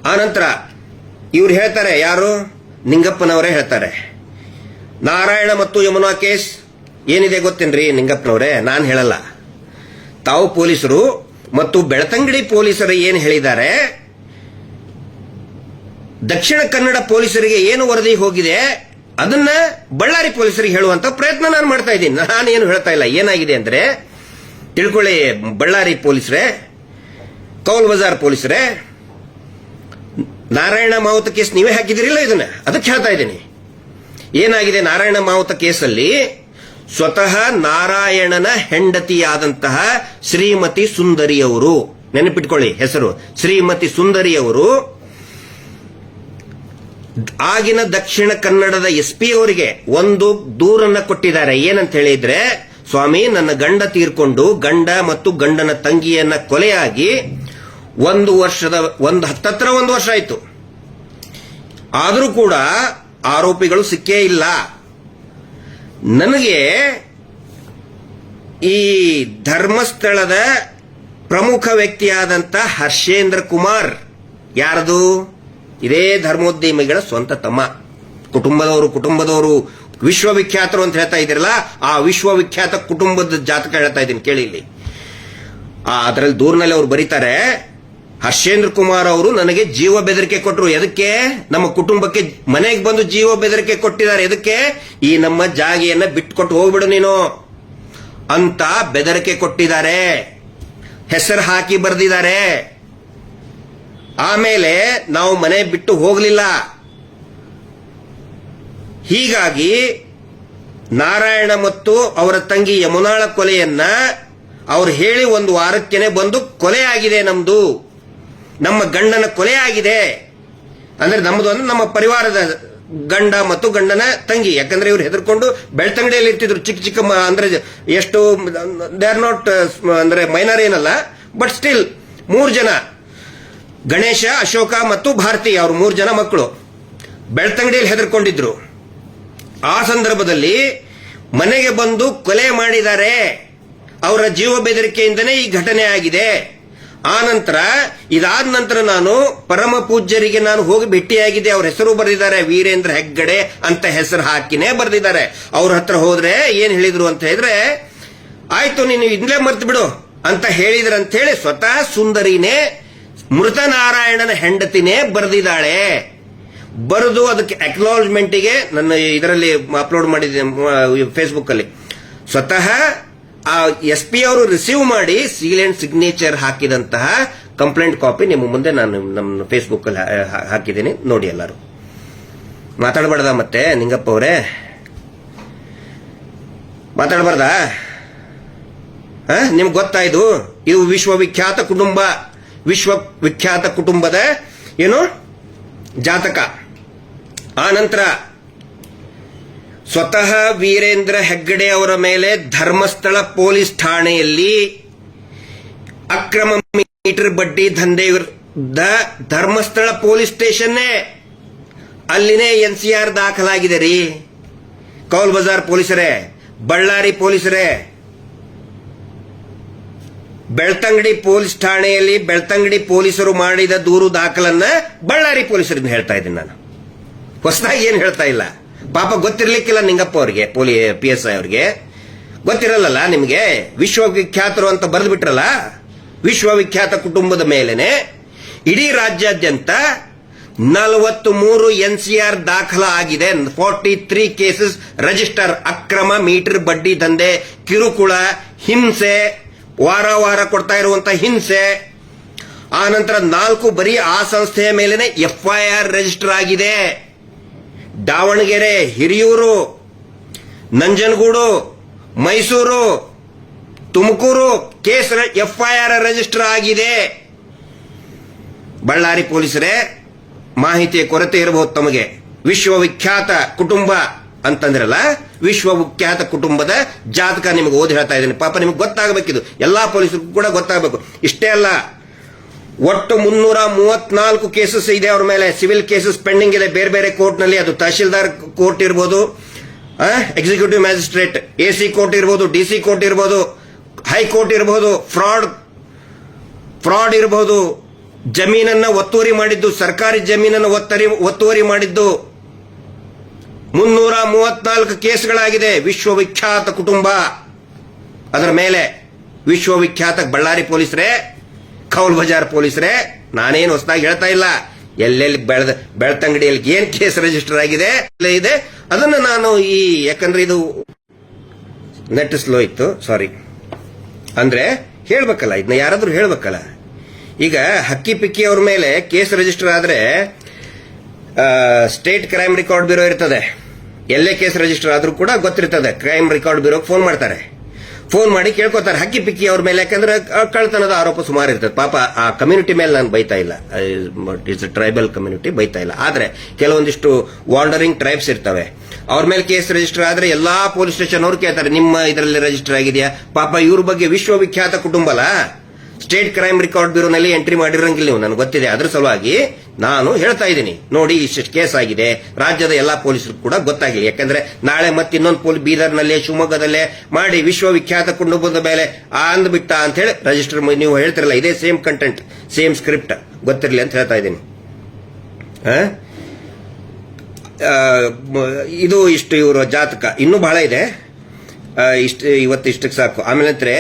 ಆ ನಂತರ ಇವ್ರು ಹೇಳ್ತಾರೆ, ಯಾರು? ನಿಂಗಪ್ಪನವರೇ ಹೇಳ್ತಾರೆ, ನಾರಾಯಣ ಮತ್ತು ಯಮುನಾ ಕೇಸ್ ಏನಿದೆ ಗೊತ್ತೇನ್ರಿ ನಿಂಗಪ್ಪನವರೇ? ನಾನು ಹೇಳಲ್ಲ. ತಾವು ಪೊಲೀಸರು ಮತ್ತು ಬೆಳ್ತಂಗಡಿ ಪೊಲೀಸರು ಏನು ಹೇಳಿದ್ದಾರೆ, ದಕ್ಷಿಣ ಕನ್ನಡ ಪೊಲೀಸರಿಗೆ ಏನು ವರದಿ ಹೋಗಿದೆ ಅದನ್ನ ಬಳ್ಳಾರಿ ಪೊಲೀಸರಿಗೆ ಹೇಳುವಂತ ಪ್ರಯತ್ನ ನಾನು ಮಾಡ್ತಾ ಇದ್ದೀನಿ. ನಾನೇನು ಹೇಳ್ತಾ ಇಲ್ಲ. ಏನಾಗಿದೆ ಅಂದ್ರೆ ತಿಳ್ಕೊಳ್ಳಿ ಬಳ್ಳಾರಿ ಪೊಲೀಸರೇ, ಕೌಲ್ ಬಜಾರ್ ಪೊಲೀಸರೇ, ನಾರಾಯಣ ಮಾವುತ ಕೇಸ್ ನೀವೇ ಹಾಕಿದಿರಿಲ್ಲ, ಇದನ್ನ ಅದಕ್ಕೆ ಹೇಳ್ತಾ ಇದ್ದೀನಿ. ಏನಾಗಿದೆ ನಾರಾಯಣ ಮಾವುತ ಕೇಸಲ್ಲಿ, ಸ್ವತಃ ನಾರಾಯಣನ ಹೆಂಡತಿಯಾದಂತಹ ಶ್ರೀಮತಿ ಸುಂದರಿಯವರು, ನೆನಪಿಟ್ಕೊಳ್ಳಿ ಹೆಸರು, ಶ್ರೀಮತಿ ಸುಂದರಿಯವರು ಆಗಿನ ದಕ್ಷಿಣ ಕನ್ನಡದ SP ಅವರಿಗೆ ಒಂದು ದೂರನ್ನ ಕೊಟ್ಟಿದ್ದಾರೆ. ಏನಂತ ಹೇಳಿದ್ರೆ, ಸ್ವಾಮಿ ನನ್ನ ಗಂಡ ತೀರ್ಕೊಂಡು ಗಂಡ ಮತ್ತು ಗಂಡನ ತಂಗಿಯನ್ನ ಕೊಲೆಯಾಗಿ 1 ವರ್ಷ ಆಯ್ತು. ಆದರೂ ಕೂಡ ಆರೋಪಿಗಳು ಸಿಕ್ಕೇ ಇಲ್ಲ. ನನಗೆ ಈ ಧರ್ಮಸ್ಥಳದ ಪ್ರಮುಖ ವ್ಯಕ್ತಿಯಾದಂತ ಹರ್ಷೇಂದ್ರ ಕುಮಾರ್, ಯಾರದು? ಇದೇ ಧರ್ಮೋದ್ಯಮಿಗಳ ಸ್ವಂತ ತಮ್ಮ, ಕುಟುಂಬದವರು ವಿಶ್ವವಿಖ್ಯಾತರು ಅಂತ ಹೇಳ್ತಾ ಇದ್ದೀರಲ್ಲ, ಆ ವಿಶ್ವವಿಖ್ಯಾತ ಕುಟುಂಬದ ಜಾತಕ ಹೇಳ್ತಾ ಇದ್ದೀನಿ ಕೇಳಿ ಇಲ್ಲಿ. ಅದರಲ್ಲಿ ದೂರಿನಲ್ಲಿ ಅವರು ಬರೀತಾರೆ, ಹರ್ಷೇಂದ್ರ ಕುಮಾರ್ ಅವರು ನನಗೆ ಜೀವ ಬೆದರಿಕೆ ಕೊಟ್ಟರು. ಎದಕ್ಕೆ? ನಮ್ಮ ಕುಟುಂಬಕ್ಕೆ ಮನೆಗೆ ಬಂದು ಜೀವ ಬೆದರಿಕೆ ಕೊಟ್ಟಿದ್ದಾರೆ. ಎದಕ್ಕೆ? ಈ ನಮ್ಮ ಜಾಗೆಯನ್ನ ಬಿಟ್ಕೊಟ್ಟು ಹೋಗ್ಬಿಡು ನೀನು ಅಂತ ಬೆದರಿಕೆ ಕೊಟ್ಟಿದ್ದಾರೆ. ಹೆಸರು ಹಾಕಿ ಬರೆದಿದ್ದಾರೆ. ಆಮೇಲೆ ನಾವು ಮನೆ ಬಿಟ್ಟು ಹೋಗಲಿಲ್ಲ. ಹೀಗಾಗಿ ನಾರಾಯಣ ಮತ್ತು ಅವರ ತಂಗಿ ಯಮುನಾಳ ಕೊಲೆಯನ್ನ ಅವ್ರು ಹೇಳಿ 1 ವಾರಕ್ಕೇನೆ ಬಂದು ಕೊಲೆ ಆಗಿದೆ, ನಮ್ಮ ಗಂಡನ ಕೊಲೆ ಆಗಿದೆ ಅಂದ್ರೆ ನಮ್ಮದು ಅಂದ್ರೆ ನಮ್ಮ ಪರಿವಾರದ ಗಂಡ ಮತ್ತು ಗಂಡನ ತಂಗಿ. ಯಾಕಂದ್ರೆ ಇವ್ರು ಹೆದರ್ಕೊಂಡು ಬೆಳ್ತಂಗಡಿಯಲ್ಲಿ ಇರ್ತಿದ್ರು. ಚಿಕ್ಕ ಚಿಕ್ಕ ಅಂದ್ರೆ ಎಷ್ಟು ದೇ ಆರ್ ನಾಟ್ ಅಂದ್ರೆ ಮೈನರ್ ಏನಲ್ಲ, ಬಟ್ ಸ್ಟಿಲ್ 3 ಜನ, ಗಣೇಶ, ಅಶೋಕ ಮತ್ತು ಭಾರತಿ, ಅವ್ರ 3 ಜನ ಮಕ್ಕಳು ಬೆಳ್ತಂಗಡಿಯಲ್ಲಿ ಹೆದರ್ಕೊಂಡಿದ್ರು. ಆ ಸಂದರ್ಭದಲ್ಲಿ ಮನೆಗೆ ಬಂದು ಕೊಲೆ ಮಾಡಿದ್ದಾರೆ. ಅವರ ಜೀವ ಬೆದರಿಕೆಯಿಂದನೇ ಈ ಘಟನೆ ಆಗಿದೆ. ಇದಾದ ನಂತರ ನಾನು ಪರಮ ಪೂಜ್ಯರಿಗೆ ನಾನು ಹೋಗಿ ಭೇಟಿಯಾಗಿದ್ದೆ. ಅವ್ರ ಹೆಸರು ಬರೆದಿದ್ದಾರೆ, ವೀರೇಂದ್ರ ಹೆಗ್ಗಡೆ ಅಂತ ಹೆಸರು ಹಾಕಿನೇ ಬರೆದಿದ್ದಾರೆ. ಅವ್ರ ಹತ್ರ ಹೋದ್ರೆ ಏನ್ ಹೇಳಿದ್ರು ಅಂತ ಹೇಳಿದ್ರೆ, ಆಯ್ತು ನೀನು ಇದ್ಲೇ ಮರ್ತು ಬಿಡು ಅಂತ ಹೇಳಿದ್ರಂತ ಹೇಳಿ ಸ್ವತಃ ಸುಂದರಿನೇ ಮೃತ ನಾರಾಯಣನ ಹೆಂಡತಿನೇ ಬರೆದಿದ್ದಾಳೆ. ಬರೆದು ಅದಕ್ಕೆ ಅಕ್ನಾಲಜ್ಮೆಂಟಿಗೆ ನನ್ನ ಇದರಲ್ಲಿ ಅಪ್ಲೋಡ್ ಮಾಡಿದ್ದೆ ಫೇಸ್ಬುಕ್ ಅಲ್ಲಿ. ಸ್ವತಃ ಆ SP ಅವರು ರಿಸೀವ್ ಮಾಡಿ ಸೀಲ್ ಅಂಡ್ ಸಿಗ್ನೇಚರ್ ಹಾಕಿದಂತಹ ಕಂಪ್ಲೇಂಟ್ ಕಾಪಿ ನಿಮ್ಮ ಮುಂದೆ ನಾನು ನಮ್ಮ ಫೇಸ್ಬುಕ್ ಅಲ್ಲಿ ಹಾಕಿದ್ದೀನಿ, ನೋಡಿ. ಎಲ್ಲರೂ ಮಾತಾಡಬಾರ್ದ ಮತ್ತೆ ನಿಂಗಪ್ಪ ಅವರೇ, ಮಾತಾಡಬಾರ್ದ? ನಿಮ್ಗೆ ಗೊತ್ತಾಯ್ತು ಇದು ವಿಶ್ವವಿಖ್ಯಾತ ಕುಟುಂಬದ ಏನು ಜಾತಕ. ಆ ನಂತರ ಸ್ವತಃ ವೀರೇಂದ್ರ ಹೆಗ್ಗಡೆ ಅವರ ಮೇಲೆ ಧರ್ಮಸ್ಥಳ ಪೊಲೀಸ್ ಠಾಣೆಯಲ್ಲಿ ಅಕ್ರಮ ಮೀಟರ್ ಬಡ್ಡಿ ದಂಧೆ ವಿರುದ್ಧ ಧರ್ಮಸ್ಥಳ ಪೊಲೀಸ್ ಸ್ಟೇಷನ್ನೇ ಅಲ್ಲಿನೇ NCR ದಾಖಲಾಗಿದೆ ರೀ. ಕೌಲ್ ಬಜಾರ್ ಪೊಲೀಸರೇ, ಬಳ್ಳಾರಿ ಪೊಲೀಸರೇ, ಬೆಳ್ತಂಗಡಿ ಪೊಲೀಸ್ ಠಾಣೆಯಲ್ಲಿ ಬೆಳ್ತಂಗಡಿ ಪೊಲೀಸರು ಮಾಡಿದ ದೂರು ದಾಖಲನ್ನ ಬಳ್ಳಾರಿ ಪೊಲೀಸರಿಂದ ಹೇಳ್ತಾ ಇದ್ದೀನಿ ನಾನು. ಹೊಸದಾಗಿ ಏನು ಹೇಳ್ತಾ ಇಲ್ಲ. ಪಾಪ ಗೊತ್ತಿರ್ಲಿಕ್ಕಿಲ್ಲ ನಿಂಗಪ್ಪ ಅವ್ರಿಗೆ, PSI ಅವ್ರಿಗೆ ಗೊತ್ತಿರಲ್ಲ. ನಿಮಗೆ ವಿಶ್ವವಿಖ್ಯಾತರು ಅಂತ ಬರೆದು ಬಿಟ್ರಲ್ಲ. ವಿಶ್ವವಿಖ್ಯಾತ ಕುಟುಂಬದ ಮೇಲೆನೆ ಇಡೀ ರಾಜ್ಯಾದ್ಯಂತ 43 NCR ದಾಖಲ ಆಗಿದೆ. 43 ಕೇಸಸ್ ರಿಜಿಸ್ಟರ್. ಅಕ್ರಮ ಮೀಟರ್ ಬಡ್ಡಿ ದಂಧೆ, ಕಿರುಕುಳ, ಹಿಂಸೆ, ವಾರ ಕೊಡ್ತಾ ಇರುವಂತ ಹಿಂಸೆ. ಆ ನಂತರ 4 ಬರೀ ಆ ಸಂಸ್ಥೆಯ ಮೇಲೆನೆ FIR ರಿಜಿಸ್ಟರ್ ಆಗಿದೆ. Davanagere, Hiriyur, Nanjangud, Mysuru, Tumakuru case FIR register ಆಗಿದೆ. ಬಳ್ಳಾರಿ ಪೊಲೀಸರೇ, ಮಾಹಿತಿಯ ಕೊರತೆ ಇರಬಹುದು ತಮಗೆ. ವಿಶ್ವವಿಖ್ಯಾತ ಕುಟುಂಬ ಅಂತಂದ್ರಲ್ಲ, ವಿಶ್ವವಿಖ್ಯಾತ ಕುಟುಂಬದ ಜಾತಕ ನಿಮಗೆ ಓದಿ ಹೇಳ್ತಾ ಇದ್ದೀನಿ. ಪಾಪ ನಿಮಗೆ ಗೊತ್ತಾಗಬೇಕಿದು, ಎಲ್ಲಾ ಪೊಲೀಸರಿಗೂ ಕೂಡ ಗೊತ್ತಾಗಬೇಕು. ಇಷ್ಟೇ ಅಲ್ಲ, ಒಟ್ಟು 334 ಕೇಸಸ್ ಇದೆ ಅವ್ರ ಮೇಲೆ. ಸಿವಿಲ್ ಕೇಸಸ್ ಪೆಂಡಿಂಗ್ ಇದೆ ಬೇರೆ ಬೇರೆ ಕೋರ್ಟ್ ನಲ್ಲಿ. ಅದು ತಹಶೀಲ್ದಾರ್ ಕೋರ್ಟ್ ಇರ್ಬೋದು, ಎಕ್ಸಿಕ್ಯೂಟಿವ್ ಮ್ಯಾಜಿಸ್ಟ್ರೇಟ್, AC ಕೋರ್ಟ್ ಇರ್ಬೋದು, DC ಕೋರ್ಟ್ ಇರ್ಬೋದು, ಹೈಕೋರ್ಟ್ ಇರಬಹುದು, ಫ್ರಾಡ್ ಇರಬಹುದು, ಜಮೀನನ್ನ ಒತ್ತುವರಿ ಮಾಡಿದ್ದು, ಸರ್ಕಾರಿ ಜಮೀನನ್ನು ಒತ್ತುವರಿ ಮಾಡಿದ್ದು. 334 ಕೇಸ್ಗಳಾಗಿದೆ. ವಿಶ್ವವಿಖ್ಯಾತ ಕುಟುಂಬ ಅದರ ಮೇಲೆ. ವಿಶ್ವವಿಖ್ಯಾತ ಬಳ್ಳಾರಿ ಪೊಲೀಸರೇ, ಕೌಲ್ ಬಜಾರ್ ಪೊಲೀಸರೇ, ನಾನೇನು ಹೊಸದಾಗಿ ಹೇಳ್ತಾ ಇಲ್ಲ. ಎಲ್ಲೆಲ್ಲಿ ಬೆಳ್ತಂಗಡಿಯಲ್ಲಿ ಏನ್ ಕೇಸ್ ರಿಜಿಸ್ಟರ್ ಆಗಿದೆ ಇದೆ ಅದನ್ನ ನಾನು ಯಾಕಂದ್ರೆ ಇದು ನೆಟ್ ಸ್ಲೋ ಇತ್ತು, ಸಾರಿ. ಅಂದ್ರೆ ಹೇಳ್ಬೇಕಲ್ಲ, ಇದನ್ನ ಯಾರಾದ್ರೂ ಹೇಳ್ಬೇಕಲ್ಲ. ಈಗ ಹಕ್ಕಿ ಪಿಕ್ಕಿ ಅವ್ರ ಮೇಲೆ ಕೇಸ್ ರಿಜಿಸ್ಟರ್ ಆದ್ರೆ ಸ್ಟೇಟ್ ಕ್ರೈಮ್ ರೆಕಾರ್ಡ್ ಬ್ಯೂರೋ ಇರ್ತದೆ. ಎಲ್ಲೇ ಕೇಸ್ ರಿಜಿಸ್ಟರ್ ಆದ್ರೂ ಕೂಡ ಗೊತ್ತಿರ್ತದೆ. ಕ್ರೈಮ್ ರೆಕಾರ್ಡ್ ಬ್ಯೂರೋಗೆ ಫೋನ್ ಮಾಡ್ತಾರೆ. ಫೋನ್ ಮಾಡಿ ಕೇಳ್ಕೊತಾರೆ ಹಕ್ಕಿ ಪಿಕ್ಕಿ ಅವ್ರ ಮೇಲೆ. ಯಾಕಂದ್ರೆ ಕಳ್ತನದ ಆರೋಪ ಸುಮಾರು ಇರ್ತದೆ. ಪಾಪ ಆ ಕಮ್ಯುನಿಟಿ ಮೇಲೆ ನಾನು ಬೈತಾ ಇಲ್ಲ, ಇಟ್ಸ್ ಟ್ರೈಬಲ್ ಕಮ್ಯುನಿಟಿ, ಬೈತಾ ಇಲ್ಲ. ಆದ್ರೆ ಕೆಲವೊಂದಿಷ್ಟು ವಾಂಡರಿಂಗ್ ಟ್ರೈಬ್ಸ್ ಇರ್ತವೆ, ಅವ್ರ ಮೇಲೆ ಕೇಸ್ ರಿಜಿಸ್ಟರ್ ಆದ್ರೆ ಎಲ್ಲಾ ಪೊಲೀಸ್ ಸ್ಟೇಷನ್ ಅವ್ರು ಕೇಳ್ತಾರೆ ನಿಮ್ಮ ಇದರಲ್ಲಿ ರಿಜಿಸ್ಟರ್ ಆಗಿದೆಯಾ. ಪಾಪ ಇವ್ರ ಬಗ್ಗೆ ವಿಶ್ವವಿಖ್ಯಾತ ಕುಟುಂಬ ಅಲ್ಲ, ಸ್ಟೇಟ್ ಕ್ರೈಮ್ ರೆಕಾರ್ಡ್ ಬ್ಯೂರೋನಲ್ಲಿ ಎಂಟ್ರಿ ಮಾಡಿರಂಗಿಲ್ಲ ನೀವು, ನನಗೆ ಗೊತ್ತಿದೆ. ಅದ್ರ ಸಲುವಾಗಿ ನಾನು ಹೇಳ್ತಾ ಇದ್ದೀನಿ, ನೋಡಿ ಇಷ್ಟು ಕೇಸ್ ಆಗಿದೆ, ರಾಜ್ಯದ ಎಲ್ಲಾ ಪೊಲೀಸರು ಕೂಡ ಗೊತ್ತಾಗಿಲ್ಲ. ಯಾಕಂದ್ರೆ ನಾಳೆ ಮತ್ತೆ ಇನ್ನೊಂದು ಬೀದರ್ನಲ್ಲೇ, ಶಿವಮೊಗ್ಗದಲ್ಲೇ ಮಾಡಿ ವಿಶ್ವವಿಖ್ಯಾತ ಕುಟುಂಬದ ಮೇಲೆ ಅಂದ್ಬಿಟ್ಟ ಅಂತ ಹೇಳಿ ರಿಜಿಸ್ಟರ್ ನೀವು ಹೇಳ್ತಿರಲ್ಲ, ಇದೇ ಸೇಮ್ ಕಂಟೆಂಟ್, ಸೇಮ್ ಸ್ಕ್ರಿಪ್ಟ್ ಗೊತ್ತಿರಲಿ ಅಂತ ಹೇಳ್ತಾ ಇದ್ದೀನಿ. ಇದು ಇಷ್ಟು ಇವರ ಜಾತಕ. ಇನ್ನೂ ಬಹಳ ಇದೆ, ಇವತ್ತು ಇಷ್ಟಕ್ಕೆ ಸಾಕು. ಆಮೇಲೆ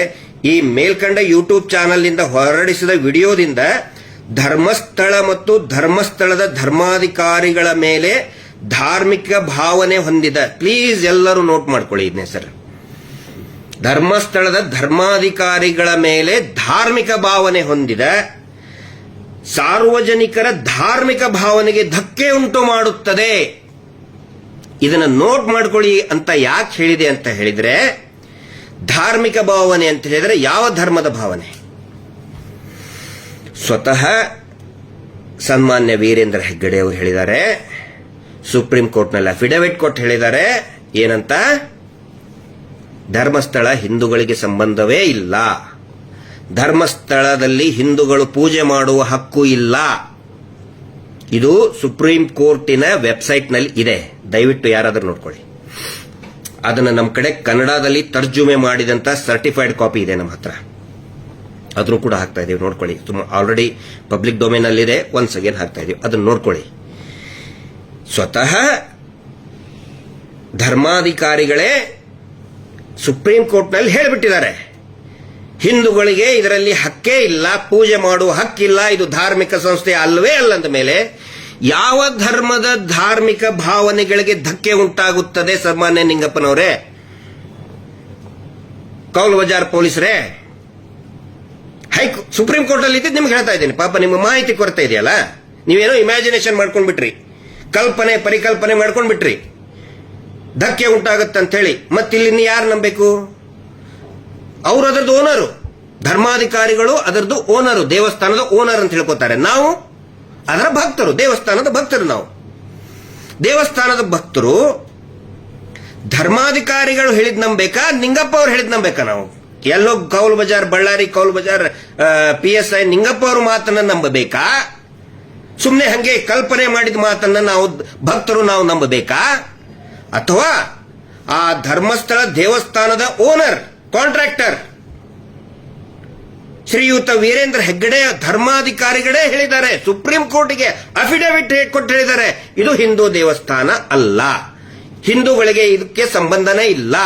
ಈ ಮೇಲ್ಕಂಡ ಯೂಟ್ಯೂಬ್ ಚಾನಲ್ ನಿಂದ ಹೊರಡಿಸಿದ ವಿಡಿಯೋದಿಂದ ಧರ್ಮಸ್ಥಳ ಮತ್ತು ಧರ್ಮಸ್ಥಳದ ಧರ್ಮಾಧಿಕಾರಿಗಳ ಮೇಲೆ ಧಾರ್ಮಿಕ ಭಾವನೆ ಹೊಂದಿದ, ಪ್ಲೀಸ್ ಎಲ್ಲರೂ ನೋಟ್ ಮಾಡ್ಕೊಳ್ಳಿ ಇದನ್ನ ಸರ್, ಧರ್ಮಸ್ಥಳದ ಧರ್ಮಾಧಿಕಾರಿಗಳ ಮೇಲೆ ಧಾರ್ಮಿಕ ಭಾವನೆ ಹೊಂದಿದ ಸಾರ್ವಜನಿಕರ ಧಾರ್ಮಿಕ ಭಾವನೆಗೆ ಧಕ್ಕೆ ಉಂಟು ಮಾಡುತ್ತದೆ. ಇದನ್ನ ನೋಟ್ ಮಾಡ್ಕೊಳ್ಳಿ ಅಂತ ಯಾಕೆ ಹೇಳಿದೆ ಅಂತ ಹೇಳಿದ್ರೆ, ಧಾರ್ಮಿಕ ಭಾವನೆ ಅಂತ ಹೇಳಿದ್ರೆ ಯಾವ ಧರ್ಮದ ಭಾವನೆ? ಸ್ವತಃ ಸನ್ಮಾನ್ಯ ವೀರೇಂದ್ರ ಹೆಗ್ಗಡೆ ಅವರು ಹೇಳಿದ್ದಾರೆ, ಸುಪ್ರೀಂ ಕೋರ್ಟ್ನಲ್ಲಿ ಅಫಿಡವಿಟ್ ಕೊಟ್ಟು ಹೇಳಿದ್ದಾರೆ. ಏನಂತ? ಧರ್ಮಸ್ಥಳ ಹಿಂದೂಗಳಿಗೆ ಸಂಬಂಧವೇ ಇಲ್ಲ, ಧರ್ಮಸ್ಥಳದಲ್ಲಿ ಹಿಂದೂಗಳು ಪೂಜೆ ಮಾಡುವ ಹಕ್ಕು ಇಲ್ಲ. ಇದು ಸುಪ್ರೀಂ ಕೋರ್ಟಿನ ವೆಬ್ಸೈಟ್ನಲ್ಲಿ ಇದೆ, ದಯವಿಟ್ಟು ಯಾರಾದರೂ ನೋಡ್ಕೊಳ್ಳಿ. ಅದನ್ನು ನಮ್ಮ ಕಡೆ ಕನ್ನಡದಲ್ಲಿ ತರ್ಜುಮೆ ಮಾಡಿದಂತ ಸರ್ಟಿಫೈಡ್ ಕಾಪಿ ಇದೆ ನಮ್ಮ ಹತ್ರ, ಅದನ್ನು ಕೂಡ ಹಾಕ್ತಾ ಇದೀವಿ, ನೋಡ್ಕೊಳ್ಳಿ. ಆಲ್ರೆಡಿ ಪಬ್ಲಿಕ್ ಡೊಮೇನ್ ಅಲ್ಲಿ ಇದೆ, ಒನ್ಸ್ ಅಗೇನ್ ಹಾಕ್ತಾ ಇದೀವಿ, ಅದನ್ನು ನೋಡ್ಕೊಳ್ಳಿ. ಸ್ವತಃ ಧರ್ಮಾಧಿಕಾರಿಗಳೇ ಸುಪ್ರೀಂ ಕೋರ್ಟ್ನಲ್ಲಿ ಹೇಳಿಬಿಟ್ಟಿದ್ದಾರೆ, ಹಿಂದೂಗಳಿಗೆ ಇದರಲ್ಲಿ ಹಕ್ಕೇ ಇಲ್ಲ, ಪೂಜೆ ಮಾಡುವ ಹಕ್ಕಿಲ್ಲ, ಇದು ಧಾರ್ಮಿಕ ಸಂಸ್ಥೆ ಅಲ್ಲವೇ ಅಲ್ಲಂದ ಮೇಲೆ ಯಾವ ಧರ್ಮದ ಧಾರ್ಮಿಕ ಭಾವನೆಗಳಿಗೆ ಧಕ್ಕೆ ಉಂಟಾಗುತ್ತದೆ? ಸನ್ಮಾನ್ಯ ನಿಂಗಪ್ಪನವರೇ, ಕೌಲ್ ಬಜಾರ್ ಪೊಲೀಸರೇ, ಸುಪ್ರೀಂ ಕೋರ್ಟ್ ಅಲ್ಲಿ ಇದ್ದು ನಿಮ್ಗೆ ಹೇಳ್ತಾ ಇದ್ದೀನಿ. ಪಾಪ ನಿಮ್ಮ ಮಾಹಿತಿ ಕೊರತೆ ಇದೆಯಲ್ಲ, ನೀವೇನೋ ಇಮ್ಯಾಜಿನೇಷನ್ ಮಾಡ್ಕೊಂಡ್ಬಿಟ್ರಿ, ಪರಿಕಲ್ಪನೆ ಮಾಡ್ಕೊಂಡ್ಬಿಟ್ರಿ, ಧಕ್ಕೆ ಉಂಟಾಗುತ್ತಂತ ಹೇಳಿ. ಮತ್ತಿಲ್ಲಿ ಯಾರು ನಂಬಬೇಕು? ಅವರು ಅದರದ್ದು ಓನರು, ಧರ್ಮಾಧಿಕಾರಿಗಳು ಅದರದ್ದು ಓನರು, ದೇವಸ್ಥಾನದ ಓನರ್ ಅಂತ ಹೇಳ್ಕೊತಾರೆ. ನಾವು ಅದರ ಭಕ್ತರು, ದೇವಸ್ಥಾನದ ಭಕ್ತರು. ನಾವು ದೇವಸ್ಥಾನದ ಭಕ್ತರು. ಧರ್ಮಾಧಿಕಾರಿಗಳು ಹೇಳಿದ್ ನಂಬೇಕಾ, ನಿಂಗಪ್ಪ ಅವ್ರು ಹೇಳಿದ್ ನಂಬೇಕಾ? ನಾವು ಎಲ್ಲೋ ಕೌಲ್ ಬಜಾರ್, ಬಳ್ಳಾರಿ ಕೌಲ್ ಬಜಾರ್ PSI ನಿಂಗಪ್ಪ ಅವ್ರ ಮಾತನ್ನ ನಂಬಬೇಕಾ? ಸುಮ್ಮನೆ ಹಂಗೆ ಕಲ್ಪನೆ ಮಾಡಿದ ಮಾತನ್ನ ನಾವು ಭಕ್ತರು ನಾವು ನಂಬಬೇಕಾ? ಅಥವಾ ಆ ಧರ್ಮಸ್ಥಳ ದೇವಸ್ಥಾನದ ಓನರ್, ಕಾಂಟ್ರಾಕ್ಟರ್ ಶ್ರೀಯುತ ವೀರೇಂದ್ರ ಹೆಗ್ಗಡೆ ಧರ್ಮಾಧಿಕಾರಿಗಳೇ ಹೇಳಿದ್ದಾರೆ, ಸುಪ್ರೀಂ ಕೋರ್ಟ್ಗೆ ಅಫಿಡವಿಟ್ ಕೊಟ್ಟು ಹೇಳಿದ್ದಾರೆ, ಇದು ಹಿಂದೂ ದೇವಸ್ಥಾನ ಅಲ್ಲ, ಹಿಂದೂಗಳಿಗೆ ಇದಕ್ಕೆ ಸಂಬಂಧನೇ ಇಲ್ಲ,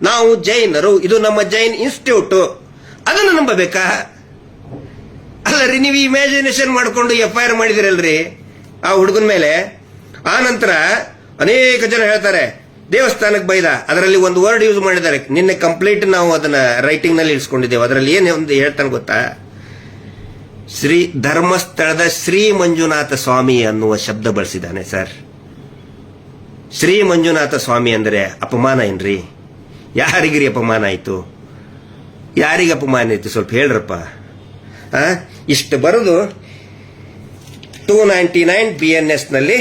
ನಾವು ಜೈನರು, ಇದು ನಮ್ಮ ಜೈನ್ ಇನ್ಸ್ಟಿಟ್ಯೂಟ್. ಅದನ್ನು ನಂಬಬೇಕಾ? ಅಲ್ಲರಿ, ನೀವು ಇಮ್ಯಾಜಿನೇಷನ್ ಮಾಡಿಕೊಂಡು FIR ಮಾಡಿದಿರಲ್ರಿ ಆ ಹುಡುಗನ ಮೇಲೆ. ಆ ನಂತರ ಅನೇಕ ಜನ ಹೇಳ್ತಾರೆ ದೇವಸ್ಥಾನಕ್ಕೆ ಬೈದ, ಅದರಲ್ಲಿ ಒಂದು ವರ್ಡ್ ಯೂಸ್ ಮಾಡಿದ್ದಾರೆ. ನಿನ್ನೆ ಕಂಪ್ಲೀಟ್ ನಾವು ಅದನ್ನ ರೈಟಿಂಗ್ ನಲ್ಲಿ ಇಳಿಸ್ಕೊಂಡಿದ್ದೇವೆ. ಅದರಲ್ಲಿ ಏನು ಒಂದು ಹೇಳ್ತಾನೆ ಗೊತ್ತಾ? ಧರ್ಮಸ್ಥಳದ ಶ್ರೀ ಮಂಜುನಾಥ ಸ್ವಾಮಿ ಅನ್ನುವ ಶಬ್ದ ಬಳಸಿದ್ದಾನೆ ಸರ್. ಶ್ರೀ ಮಂಜುನಾಥ ಸ್ವಾಮಿ ಅಂದರೆ ಅಪಮಾನ ಏನ್ರಿ? ಯಾರಿಗಿರಿ ಅಪಮಾನ ಆಯ್ತು? ಯಾರಿಗೆ ಅಪಮಾನ ಆಯ್ತು? ಸ್ವಲ್ಪ ಹೇಳ್ರಪ್ಪ. ಇಷ್ಟು ಬರೆದು 299 BNS ನಲ್ಲಿ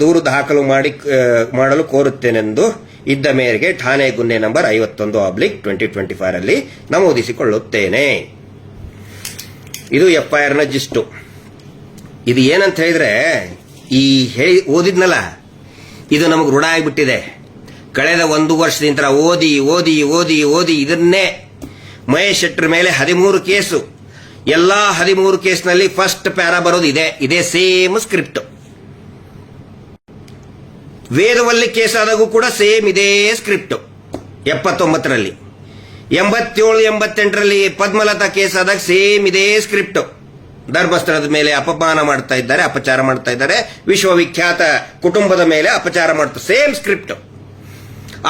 ದೂರು ದಾಖಲು ಮಾಡಲು ಕೋರುತ್ತೇನೆಂದು ಇದ್ದ ಮೇರೆಗೆ ಠಾಣೆ ಗುನ್ನೆ ನಂಬರ್ 51/2024 ಅಲ್ಲಿ ನಮೂದಿಸಿಕೊಳ್ಳುತ್ತೇನೆ. ಇದು FIR ನ ಜಿಸ್ಟು. ಇದು ಏನಂತ ಹೇಳಿದ್ರೆ, ಈ ಓದಿದ್ನಲ್ಲ, ಇದು ನಮಗೆ ರೂಢ ಆಗಿಬಿಟ್ಟಿದೆ. ಕಳೆದ 1 ವರ್ಷದಿಂದ ಓದಿ ಓದಿ ಓದಿ ಓದಿ ಇದನ್ನೇ. ಮಹೇಶ್ ಶೆಟ್ಟರ್ ಮೇಲೆ 13 ಕೇಸು, ಎಲ್ಲಾ 13 ಕೇಸ್ನಲ್ಲಿ ಫಸ್ಟ್ ಪ್ಯಾರಾ ಬರೋದು ಇದೇ ಸೇಮ್ ಸ್ಕ್ರಿಪ್ಟ್. ವೇದವಲ್ಲಿ ಕೇಸ್ ಆದಾಗೂ ಕೂಡ ಸೇಮ್ ಇದೇ ಸ್ಕ್ರಿಪ್ಟ್. 79ರಲ್ಲಿ, 87, 88ರಲ್ಲಿ ಪದ್ಮಲತಾ ಕೇಸ್ ಆದಾಗ ಸೇಮ್ ಇದೇ ಸ್ಕ್ರಿಪ್ಟ್. ಧರ್ಮಸ್ಥಳದ ಮೇಲೆ ಅಪಮಾನ ಮಾಡ್ತಾ ಇದ್ದಾರೆ, ಅಪಚಾರ ಮಾಡ್ತಾ ಇದ್ದಾರೆ, ವಿಶ್ವವಿಖ್ಯಾತ ಕುಟುಂಬದ ಮೇಲೆ ಅಪಚಾರ ಮಾಡ್ತಾರೆ, ಸೇಮ್ ಸ್ಕ್ರಿಪ್ಟ್.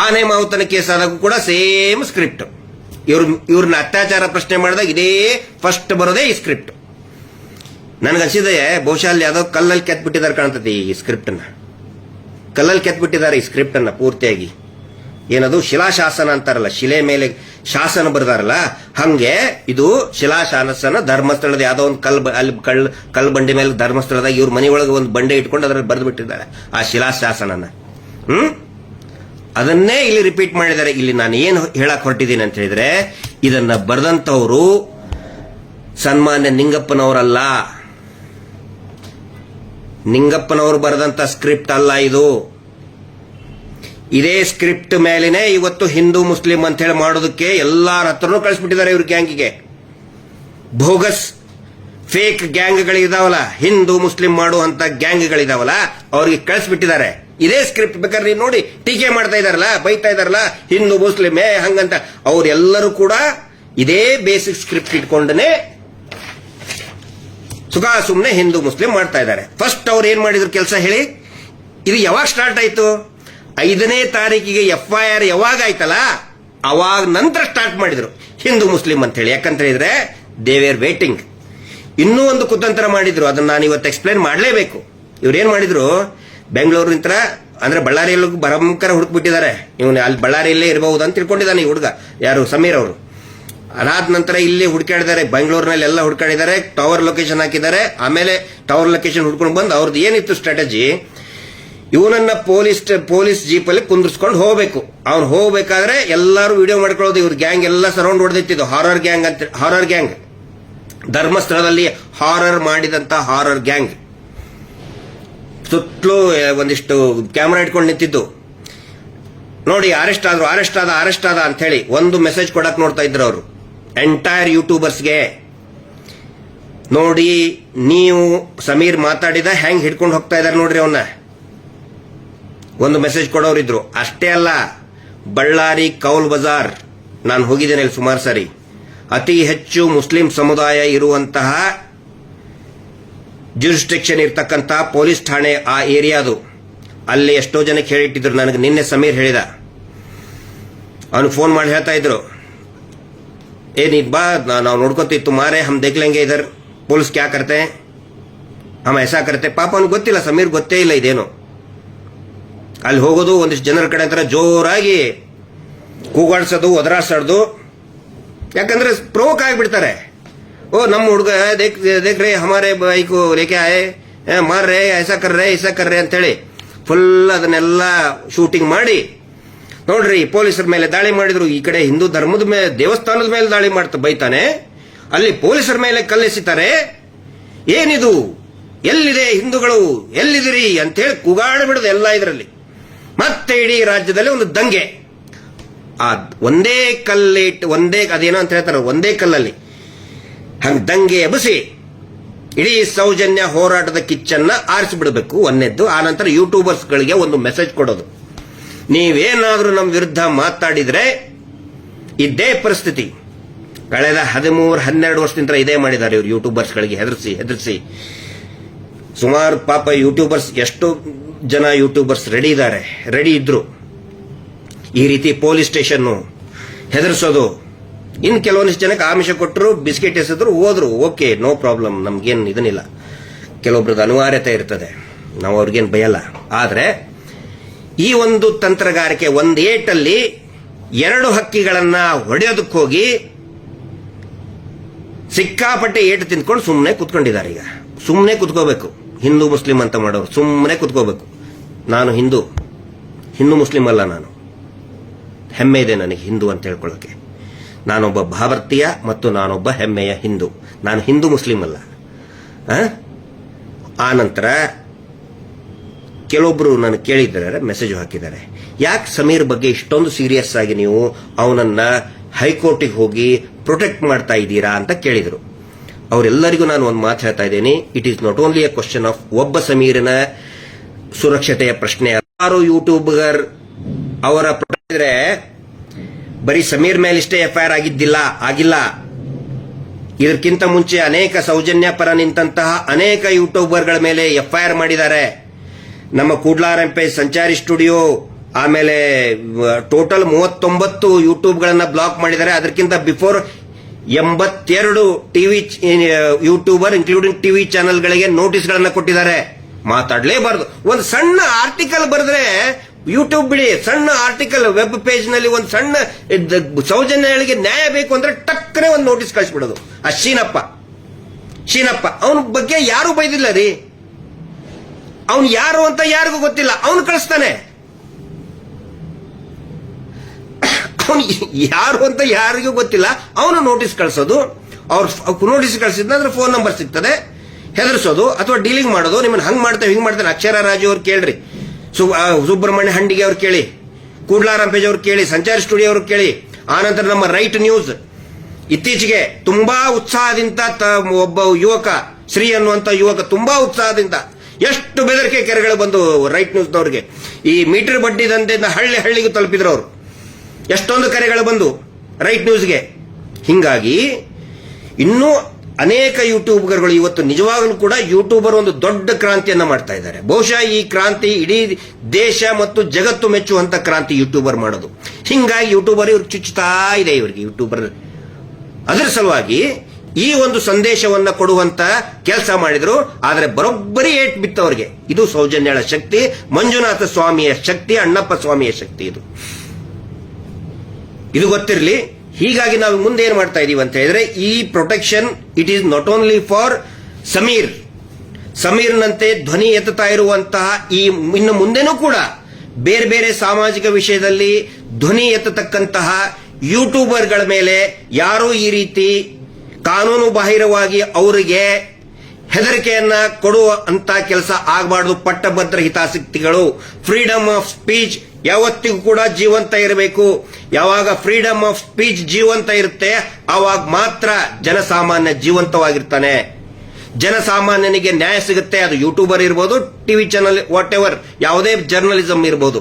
ಆನೆ ಮಾವುತನ ಕೇಸ್ ಆದಾಗೂ ಕೂಡ ಸೇಮ್ ಸ್ಕ್ರಿಪ್ಟ್. ಇವ್ರನ್ನ ಅತ್ಯಾಚಾರ ಪ್ರಶ್ನೆ ಮಾಡಿದಾಗ ಇದೇ ಫಸ್ಟ್ ಬರೋದೇ ಈ ಸ್ಕ್ರಿಪ್ಟ್. ನನಗನ್ಸಿದೆ ಬಹುಶಃ ಅಲ್ಲಿ ಯಾವುದೋ ಕಲ್ಲಲ್ಲಿ ಕೆತ್ಬಿಟ್ಟಿದ್ದಾರೆ ಕಾಣ್ತದೆ. ಈ ಸ್ಕ್ರಿಪ್ಟನ್ನ ಕಲ್ಲಲ್ಲಿ ಕೆತ್ಬಿಟ್ಟಿದ್ದಾರೆ, ಈ ಸ್ಕ್ರಿಪ್ಟ್ ಅನ್ನ ಪೂರ್ತಿಯಾಗಿ. ಏನದು ಶಿಲಾಶಾಸನ ಅಂತಾರಲ್ಲ, ಶಿಲೆ ಮೇಲೆ ಶಾಸನ ಬರೆದಾರಲ್ಲ, ಹಂಗೆ ಇದು ಶಿಲಾಶಾಸನ. ಧರ್ಮಸ್ಥಳದ ಯಾವುದೋ ಒಂದು ಕಲ್ಲು ಬಂಡಿ ಮೇಲೆ ಧರ್ಮಸ್ಥಳದಾಗ ಇವ್ರ ಮನೆಯೊಳಗೆ ಒಂದು ಬಂಡೆ ಇಟ್ಕೊಂಡು ಅದರಲ್ಲಿ ಬರೆದು ಬಿಟ್ಟಿದ್ದಾರೆ ಆ ಶಿಲಾಶಾಸನನ. ಅದನ್ನೇ ಇಲ್ಲಿ ರಿಪೀಟ್ ಮಾಡಿದ್ದಾರೆ. ಇಲ್ಲಿ ನಾನು ಏನು ಹೇಳಕ್ ಹೊರಟಿದ್ದೀನಿ ಅಂತ ಹೇಳಿದ್ರೆ, ಇದನ್ನ ಬರೆದಂತವರು ಸನ್ಮಾನ್ಯ ನಿಂಗಪ್ಪನವರಲ್ಲ, ನಿಂಗಪ್ಪನವರು ಬರೆದಂತ ಸ್ಕ್ರಿಪ್ಟ್ ಅಲ್ಲ ಇದು. ಇದೇ ಸ್ಕ್ರಿಪ್ಟ್ ಮೇಲಿನೇ ಇವತ್ತು ಹಿಂದೂ ಮುಸ್ಲಿಂ ಅಂತ ಹೇಳಿ ಮಾಡೋದಕ್ಕೆ ಎಲ್ಲಾರ ಹತ್ರನೂ ಕಳಿಸ್ಬಿಟ್ಟಿದ್ದಾರೆ. ಇವ್ರ ಗ್ಯಾಂಗಿಗೆ ಬೋಗಸ್ ಫೇಕ್ ಗ್ಯಾಂಗ್ಗಳಿದಾವಲ್ಲ, ಹಿಂದೂ ಮುಸ್ಲಿಂ ಮಾಡುವಂತ ಗ್ಯಾಂಗ್ಗಳಿದಾವಲ್ಲ, ಅವ್ರಿಗೆ ಕಳಿಸ್ಬಿಟ್ಟಿದ್ದಾರೆ ಇದೇ ಸ್ಕ್ರಿಪ್ಟ್. ಬೇಕಾದ್ರೆ ನೀವು ನೋಡಿ, ಟೀಕೆ ಮಾಡ್ತಾ ಇದಾರಲ್ಲ, ಬೈತಾ ಇದಾರಲ್ಲ, ಹಿಂದೂ ಮುಸ್ಲಿಂ ಹಂಗಂತ. ಅವರೆಲ್ಲರೂ ಕೂಡ ಇದೇ ಬೇಸಿಕ್ ಸ್ಕ್ರಿಪ್ಟ್ ಇಟ್ಕೊಂಡೇ ಸುಮ್ಮನೆ ಹಿಂದೂ ಮುಸ್ಲಿಂ ಮಾಡ್ತಾ ಇದ್ದಾರೆ. ಫಸ್ಟ್ ಅವ್ರು ಏನ್ ಮಾಡಿದ್ರು ಕೆಲಸ ಹೇಳಿ? ಇದು ಯಾವಾಗ ಸ್ಟಾರ್ಟ್ ಆಯ್ತು? 5ನೇ ತಾರೀಕಿಗೆ FIR ಯಾವಾಗ ಆಯ್ತಲ್ಲ, ಅವಾಗ ನಂತರ ಸ್ಟಾರ್ಟ್ ಮಾಡಿದ್ರು ಹಿಂದೂ ಮುಸ್ಲಿಂ ಅಂತ ಹೇಳಿ. ಯಾಕಂತ ಹೇಳಿದ್ರೆ ದೇ ವೇರ್ ವೇಟಿಂಗ್. ಇನ್ನೂ ಒಂದು ಕುತಂತ್ರ ಮಾಡಿದ್ರು, ಅದನ್ನ ನಾನು ಇವತ್ತು ಎಕ್ಸ್ಪ್ಲೇನ್ ಮಾಡಲೇಬೇಕು. ಇವ್ರೇನ್ ಮಾಡಿದ್ರು, ಬೆಂಗಳೂರಿನ ಅಂದ್ರೆ ಬಳ್ಳಾರಿಯಲ್ಲೂ ಭಯಂಕರ ಹುಡುಕ್ಬಿಟ್ಟಿದ್ದಾರೆ. ಇವನು ಅಲ್ಲಿ ಬಳ್ಳಾರಿಯಲ್ಲೇ ಇರಬಹುದು ಅಂತ ತಿಳ್ಕೊಂಡಿದ್ದಾನೆ ಈ ಹುಡುಗ, ಯಾರು ಸಮೀರ್ ಅವರು. ಅದಾದ ನಂತರ ಇಲ್ಲಿ ಹುಡುಕಾಡಿದ್ದಾರೆ, ಬೆಂಗಳೂರಿನಲ್ಲಿ ಎಲ್ಲ ಹುಡುಕಾಡಿದ್ದಾರೆ, ಟವರ್ ಲೊಕೇಶನ್ ಹಾಕಿದ್ದಾರೆ. ಆಮೇಲೆ ಟವರ್ ಲೊಕೇಶನ್ ಹುಡ್ಕೊಂಡು ಬಂದು ಅವ್ರದ್ದು ಏನಿತ್ತು ಸ್ಟ್ರಾಟಜಿ, ಇವನನ್ನ ಪೊಲೀಸ್ ಜೀಪಲ್ಲಿ ಕುಂದಿರ್ಸ್ಕೊಂಡು ಹೋಗ್ಬೇಕು. ಅವ್ನು ಹೋಗ್ಬೇಕಾದ್ರೆ ಎಲ್ಲರೂ ವಿಡಿಯೋ ಮಾಡ್ಕೊಳ್ಳೋದು. ಇವ್ರ ಗ್ಯಾಂಗ್ ಎಲ್ಲ ಸರೌಂಡ್ ಹೊಡೆದಿತ್ತಿದ್ದು ಹಾರರ್ ಗ್ಯಾಂಗ್ ಧರ್ಮಸ್ಥಳದಲ್ಲಿ ಹಾರರ್ ಮಾಡಿದಂತ ಹಾರರ್ ಗ್ಯಾಂಗ್ ಸುತ್ತಲೂ ಒಂದಿಷ್ಟು ಕ್ಯಾಮೆರಾ ಇಟ್ಕೊಂಡು ನಿಂತಿದ್ದು. ನೋಡಿ ಅರೆಸ್ಟ್ ಆದ ಅಂತ ಹೇಳಿ ಒಂದು ಮೆಸೇಜ್ ಕೊಡಕ್ ನೋಡ್ತಾ ಇದ್ರು ಅವರು ಎಂಟೈರ್ ಯೂಟ್ಯೂಬರ್ಸ್ಗೆ. ನೋಡಿ ನೀವು ಸಮೀರ್ ಮಾತಾಡಿದ ಹೆಂಗ್ ಹಿಡ್ಕೊಂಡು ಹೋಗ್ತಾ ಇದಾರೆ ನೋಡ್ರಿ ಅವನ್ನ. ಒಂದು ಮೆಸೇಜ್ ಕೊಡೋರಿದ್ರು. ಅಷ್ಟೇ ಅಲ್ಲ, ಬಳ್ಳಾರಿ ಕೌಲ್ ಬಜಾರ್ ನಾನು ಹೋಗಿದ್ದೇನೆ ಇಲ್ಲಿ ಸುಮಾರು ಸಾರಿ. ಅತಿ ಹೆಚ್ಚು ಮುಸ್ಲಿಂ ಸಮುದಾಯ ಇರುವಂತಹ ಜ್ಯೂರಿಸ್ಡಿಕ್ಷನ್ ಇರ್ತಕ್ಕಂಥ ಪೊಲೀಸ್ ಠಾಣೆ ಆ ಏರಿಯಾದು. ಅಲ್ಲಿ ಎಷ್ಟೋ ಜನಕ್ಕೆ ಹೇಳಿಟ್ಟಿದ್ರು. ನನಗೆ ನಿನ್ನೆ ಸಮೀರ್ ಹೇಳಿದ, ಅವನು ಫೋನ್ ಮಾಡಿ ಹೇಳ್ತಾ ಇದ್ರು, ನೀನ್ ಬಾ ನಾವು ನೋಡ್ಕೋತೀವಿ ತುಮಾರೆ ಹಮ್ ದೇಖ್ ಲೆಂಗೆ ಇದರ್ ಪೊಲೀಸ್ ಕ್ಯಾ ಕರ್ತೆ ಹಮ್ ಐಸಾ ಕರ್ತೆ. ಪಾಪ ಅವ್ನಿಗೆ ಗೊತ್ತಿಲ್ಲ, ಸಮೀರ್ ಗೊತ್ತೇ ಇಲ್ಲ ಇದೇನು. ಅಲ್ಲಿ ಹೋಗೋದು ಒಂದಿಷ್ಟು ಜನರ ಕಡೆ ಅಂತಾರೆ ಜೋರಾಗಿ ಕೂಗಾಡ್ಸೋದು, ಒದರಾಡ್ಸೋದು. ಯಾಕಂದ್ರೆ ಪ್ರೋಕ್ ಆಗಿಬಿಡ್ತಾರೆ. ಓ ನಮ್ಮ ಹುಡುಗ ದೇಖ್ ರೇ ಹಮಾರೆ ಬೈಕ್ ಲೇಕೆ ಆಯೆ ಮಾರ್ ರೇ ಐಸಾ ಕರ್ ರೇ ಅಂತ ಹೇಳಿ ಫುಲ್ ಅದನ್ನೆಲ್ಲ ಶೂಟಿಂಗ್ ಮಾಡಿ ನೋಡ್ರಿ ಪೊಲೀಸರ ಮೇಲೆ ದಾಳಿ ಮಾಡಿದ್ರು. ಈ ಕಡೆ ಹಿಂದೂ ಧರ್ಮದ ಮೇಲೆ ದೇವಸ್ಥಾನದ ಮೇಲೆ ದಾಳಿ ಬೈತಾನೆ, ಅಲ್ಲಿ ಪೊಲೀಸರ ಮೇಲೆ ಕಲ್ಲೆಸಿತಾರೆ. ಏನಿದು, ಎಲ್ಲಿದೆ ಹಿಂದೂಗಳು, ಎಲ್ಲಿದಿರಿ ಅಂತ ಹೇಳಿ ಕೂಗಾಡ್ಬಿಡುದು ಎಲ್ಲ ಇದರಲ್ಲಿ. ಮತ್ತೆ ಇಡೀ ರಾಜ್ಯದಲ್ಲಿ ಒಂದು ದಂಗೆ. ಆ ಒಂದೇ ಅದೇನೋ ಅಂತ ಹೇಳ್ತಾರೆ, ಒಂದೇ ಕಲ್ಲಲ್ಲಿ ಹಂಗ ದಂಗೆ ಎಬಸಿ ಇಡೀ ಸೌಜನ್ಯ ಹೋರಾಟದ ಕಿಚ್ಚನ್ನ ಆರಿಸಿಬಿಡಬೇಕು ಒಂದೆದ್ದು. ಆನಂತರ ಯೂಟ್ಯೂಬರ್ಸ್ಗಳಿಗೆ ಒಂದು ಮೆಸೇಜ್ ಕೊಡೋದು, ನೀವೇನಾದ್ರೂ ನಮ್ಮ ವಿರುದ್ಧ ಮಾತಾಡಿದ್ರೆ ಇದೇ ಪರಿಸ್ಥಿತಿ. ಕಳೆದ 13-12 ವರ್ಷದಿಂದ ಇದೇ ಮಾಡಿದ್ದಾರೆ ಇವರು ಯೂಟ್ಯೂಬರ್ಸ್ಗಳಿಗೆ ಹೆದರ್ಸಿ. ಸುಮಾರು ಪಾಪ ಯೂಟ್ಯೂಬರ್ಸ್, ಎಷ್ಟು ಜನ ಯೂಟ್ಯೂಬರ್ಸ್ ರೆಡಿ ಇದ್ರು ಈ ರೀತಿ ಪೊಲೀಸ್ ಸ್ಟೇಷನ್ ಹೆದರ್ಸೋದು. ಇನ್ನು ಕೆಲವೊಂದಿಷ್ಟು ಜನಕ್ಕೆ ಆಮಿಷ ಕೊಟ್ಟರು, ಬಿಸ್ಕೆಟ್ ಎಸೆದ್ರು, ಹೋದ್ರು. ಓಕೆ, ನೋ ಪ್ರಾಬ್ಲಮ್, ನಮ್ಗೇನು ಇದನ್ನಿಲ್ಲ. ಕೆಲವೊಬ್ರದ್ದು ಅನಿವಾರ್ಯತೆ ಇರ್ತದೆ, ನಾವು ಅವ್ರಿಗೇನು ಬಯಲ್ಲ. ಆದ್ರೆ ಈ ಒಂದು ತಂತ್ರಗಾರಿಕೆ ಒಂದು ಏಟಲ್ಲಿ 2 ಹಕ್ಕಿಗಳನ್ನ ಹೊಡೆಯೋದಕ್ಕೆ ಹೋಗಿ ಸಿಕ್ಕಾಪಟ್ಟೆ ಏಟು ತಿಂದ್ಕೊಂಡು ಸುಮ್ಮನೆ ಕುತ್ಕೊಂಡಿದ್ದಾರೆ. ಈಗ ಸುಮ್ಮನೆ ಕುತ್ಕೋಬೇಕು. ಹಿಂದೂ ಮುಸ್ಲಿಂ ಅಂತ ಮಾಡೋರು ಸುಮ್ಮನೆ ಕುತ್ಕೋಬೇಕು. ನಾನು ಹಿಂದೂ ಮುಸ್ಲಿಂ ಅಲ್ಲ. ನಾನು ಹೆಮ್ಮೆ ಇದೆ ನನಗೆ ಹಿಂದೂ ಅಂತ ಹೇಳ್ಕೊಳ್ಳೋಕೆ. ನಾನೊಬ್ಬ ಭಾರತೀಯ ಮತ್ತು ನಾನೊಬ್ಬ ಹೆಮ್ಮೆಯ ಹಿಂದೂ. ನಾನು ಹಿಂದೂ ಮುಸ್ಲಿಂ ಅಲ್ಲ. ಆ ನಂತರ ಕೆಲವೊಬ್ರು ನನಗೆ ಕೇಳಿದ್ದಾರೆ, ಮೆಸೇಜ್ ಹಾಕಿದ್ದಾರೆ, ಯಾಕೆ ಸಮೀರ್ ಬಗ್ಗೆ ಇಷ್ಟೊಂದು ಸೀರಿಯಸ್ ಆಗಿ ನೀವು ಅವನನ್ನ ಹೈಕೋರ್ಟಿಗೆ ಹೋಗಿ ಪ್ರೊಟೆಕ್ಟ್ ಮಾಡ್ತಾ ಇದ್ದೀರಾ ಅಂತ ಕೇಳಿದ್ರು. ಅವರೆಲ್ಲರಿಗೂ ನಾನು ಒಂದು ಮಾತು ಹೇಳ್ತಾ ಇದ್ದೀನಿ, it is not only A question of ಒಬ್ಬ ಸಮೀರನ ಸುರಕ್ಷತೆಯ ಪ್ರಶ್ನೆ. ಯಾರು ಯೂಟ್ಯೂಬರ್ ಅವರ ಪ್ರೊಟೆಕ್ಟ್ ಬರೀ ಸಮೀರ್ ಮೇಲಿಷ್ಟೇ ಎಫ್ಐಆರ್ ಆಗಿಲ್ಲ. ಇದಕ್ಕಿಂತ ಮುಂಚೆ ಅನೇಕ ಸೌಜನ್ಯ ಪರ ನಿಂತಹ ಅನೇಕ ಯೂಟ್ಯೂಬರ್ಗಳ ಮೇಲೆ ಎಫ್ಐಆರ್ ಮಾಡಿದ್ದಾರೆ. ನಮ್ಮ ಕೂಡ್ಲಾರಂಪೆ ಸಂಚಾರಿ ಸ್ಟುಡಿಯೋ, ಆಮೇಲೆ ಟೋಟಲ್ 39 ಯೂಟ್ಯೂಬ್ಗಳನ್ನ ಬ್ಲಾಕ್ ಮಾಡಿದ್ದಾರೆ. ಅದಕ್ಕಿಂತ before 82 TV YouTuber including TV ಚಾನೆಲ್ಗಳಿಗೆ ನೋಟಿಸ್ಗಳನ್ನ ಕೊಟ್ಟಿದ್ದಾರೆ. ಮಾತಾಡಲೇಬಾರದು. ಒಂದು ಸಣ್ಣ ಆರ್ಟಿಕಲ್ ಬರೆದ್ರೆ ಯೂಟ್ಯೂಬ್ ಬಿಡಿ, ಸಣ್ಣ ಆರ್ಟಿಕಲ್ ವೆಬ್ ಪೇಜ್ ನಲ್ಲಿ ಒಂದು ಸಣ್ಣ ಸೌಜನ್ಯಗಳಿಗೆ ನ್ಯಾಯ ಬೇಕು ಅಂದ್ರೆ ಟಕ್ಕನೆ ಒಂದು ನೋಟಿಸ್ ಕಳಿಸ್ಬಿಡೋದು. ಆ ಶೀನಪ್ಪ ಅವನ ಬಗ್ಗೆ ಯಾರು ಬೈದಿಲ್ಲ ರೀ. ಅವನು ಯಾರು ಅಂತ ಯಾರಿಗೂ ಗೊತ್ತಿಲ್ಲ, ಅವನು ಕಳಿಸ್ತಾನೆ. ಅವನು ಯಾರು ಅಂತ ಯಾರಿಗೂ ಗೊತ್ತಿಲ್ಲ, ಅವನು ನೋಟಿಸ್ ಕಳಿಸೋದು. ಅವ್ರು ನೋಟಿಸ್ ಕಳಿಸಿದ್ರೆ ಫೋನ್ ನಂಬರ್ ಸಿಗ್ತದೆ, ಹೆದರ್ಸೋದು ಅಥವಾ ಡೀಲಿಂಗ್ ಮಾಡೋದು. ನಿಮ್ಮನ್ನ ಹಂಗ್ ಮಾಡ್ತೇವೆ ಹಿಂಗ್ ಮಾಡ್ತೇನೆ. ಅಕ್ಷರ ರಾಜು ಅವ್ರು ಕೇಳ್ರಿ, ಸುಬ್ರಹ್ಮಣ್ಯ ಹಂಡಿಗೆ ಅವ್ರು ಕೇಳಿ, ಕೂಡ್ಲಾರಂಪೇಜ್ ಅವ್ರು ಕೇಳಿ, ಸಂಚಾರಿ ಸ್ಟುಡಿಯೋ ಅವ್ರು ಕೇಳಿ. ಆನಂತರ ನಮ್ಮ ರೈಟ್ ನ್ಯೂಸ್ ಇತ್ತೀಚೆಗೆ ತುಂಬಾ ಉತ್ಸಾಹದಿಂದ ಒಬ್ಬ ಯುವಕ, ಶ್ರೀ ಅನ್ನುವಂತ ಯುವಕ ತುಂಬಾ ಉತ್ಸಾಹದಿಂದ ಎಷ್ಟು ಬೆದರಿಕೆ ಕೆರೆಗಳು ಬಂದು ರೈಟ್ ನ್ಯೂಸ್ನವ್ರಿಗೆ. ಈ ಮೀಟರ್ ಬಡ್ಡಿ ದಂಧೆಯಿಂದ ಹಳ್ಳಿಗೂ ತಲುಪಿದ್ರು ಅವರು. ಎಷ್ಟೊಂದು ಕರೆಗಳು ಬಂದು ರೈಟ್ ನ್ಯೂಸ್ಗೆ. ಹಿಂಗಾಗಿ ಇನ್ನೂ ಅನೇಕ ಯೂಟ್ಯೂಬರ್ಗಳು ಇವತ್ತು ನಿಜವಾಗಲೂ ಕೂಡ ಯೂಟ್ಯೂಬರ್ ಒಂದು ದೊಡ್ಡ ಕ್ರಾಂತಿಯನ್ನ ಮಾಡ್ತಾ ಇದ್ದಾರೆ. ಬಹುಶಃ ಈ ಕ್ರಾಂತಿ ಇಡೀ ದೇಶ ಮತ್ತು ಜಗತ್ತು ಮೆಚ್ಚುವಂತ ಕ್ರಾಂತಿ ಯೂಟ್ಯೂಬರ್ ಮಾಡೋದು. ಹಿಂಗಾಗಿ ಯೂಟ್ಯೂಬರ್ ಇವ್ರಿಗೆ ಚುಚ್ಚುತ್ತಾ ಇದೆ. ಇವರಿಗೆ ಯೂಟ್ಯೂಬರ್ ಅದರ ಸಲುವಾಗಿ ಈ ಒಂದು ಸಂದೇಶವನ್ನ ಕೊಡುವಂತ ಕೆಲಸ ಮಾಡಿದ್ರು. ಆದರೆ ಬರೋಬ್ಬರಿ ಏಟ್ ಬಿತ್ತವರಿಗೆ. ಇದು ಸೌಜನ್ಯಳ ಶಕ್ತಿ, ಮಂಜುನಾಥ ಸ್ವಾಮಿಯ ಶಕ್ತಿ, ಅಣ್ಣಪ್ಪ ಸ್ವಾಮಿಯ ಶಕ್ತಿ. ಇದು ಗೊತ್ತಿರಲಿ. ಹೀಗಾಗಿ ನಾವು ಮುಂದೆ ಏನ್ ಮಾಡ್ತಾ ಇದೀವಿ ಅಂತ ಹೇಳಿದ್ರೆ, ಈ protection it is not only for Sameer. ಸಮೀರ್ನಂತೆ ಧ್ವನಿ ಎತ್ತುತ್ತಾ ಇರುವಂತಹ ಈ ಇನ್ನು ಮುಂದೆನೂ ಕೂಡ ಬೇರೆ ಬೇರೆ ಸಾಮಾಜಿಕ ವಿಷಯದಲ್ಲಿ ಧ್ವನಿ ಎತ್ತತಕ್ಕಂತಹ ಯೂಟ್ಯೂಬರ್ಗಳ ಮೇಲೆ ಯಾರೂ ಈ ರೀತಿ ಕಾನೂನು ಬಾಹಿರವಾಗಿ ಅವರಿಗೆ ಹೆದರಿಕೆಯನ್ನ ಕೊಡುವಂತ ಕೆಲಸ ಆಗಬಾರದು. ಪಟ್ಟಭದ್ರ ಹಿತಾಸಕ್ತಿಗಳು, ಫ್ರೀಡಮ್ ಆಫ್ ಸ್ಪೀಚ್ ಯಾವತ್ತಿಗೂ ಕೂಡ ಜೀವಂತ ಇರಬೇಕು. ಯಾವಾಗ ಫ್ರೀಡಮ್ ಆಫ್ ಸ್ಪೀಚ್ ಜೀವಂತ ಇರುತ್ತೆ ಆವಾಗ ಮಾತ್ರ ಜನಸಾಮಾನ್ಯ ಜೀವಂತವಾಗಿರ್ತಾನೆ. ಜನಸಾಮಾನ್ಯನಿಗೆ ನ್ಯಾಯ ಸಿಗುತ್ತೆ. ಅದು ಯೂಟ್ಯೂಬರ್ ಇರ್ಬೋದು, ಟಿವಿ ಚಾನಲ್, ವಾಟ್ ಎವರ್, ಯಾವುದೇ ಜರ್ನಲಿಸಂ ಇರ್ಬೋದು.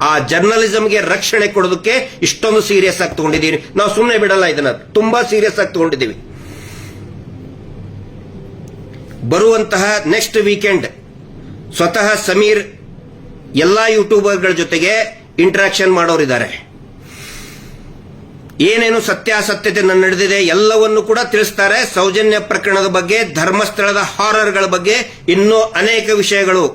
ಆ ಜರ್ನಲಿಸಂಗೆ ರಕ್ಷಣೆ ಕೊಡೋದಕ್ಕೆ ಇಷ್ಟೊಂದು ಸೀರಿಯಸ್ ಆಗಿ ತಗೊಂಡಿದ್ದೀವಿ. ನಾವು ಸುಮ್ಮನೆ ಬಿಡಲ್ಲ, ಇದನ್ನ ತುಂಬಾ ಸೀರಿಯಸ್ ಆಗಿ ತಗೊಂಡಿದ್ದೀವಿ. ಬರುವಂತಹ ನೆಕ್ಸ್ಟ್ ವೀಕೆಂಡ್ ಸ್ವತಃ ಸಮೀರ್ ಎಲ್ಲಾ ಯೂಟ್ಯೂಬರ್ಗಳ ಜೊತೆಗೆ ಇಂಟರಾಕ್ಷನ್ ಮಾಡೋರಿದ್ದಾರೆ. ಏನೇನು ಸತ್ಯಾಸತ್ಯತೆ ನಡೆದಿದೆ ಎಲ್ಲವನ್ನು ಕೂಡ ತಿಳಿಸ್ತಾರೆ. ಸೌಜನ್ಯ ಪ್ರಕರಣದ ಬಗ್ಗೆ, ಧರ್ಮಸ್ಥಳದ ಹಾರರ್ಗಳ ಬಗ್ಗೆ ಇನ್ನೂ ಅನೇಕ ವಿಷಯಗಳು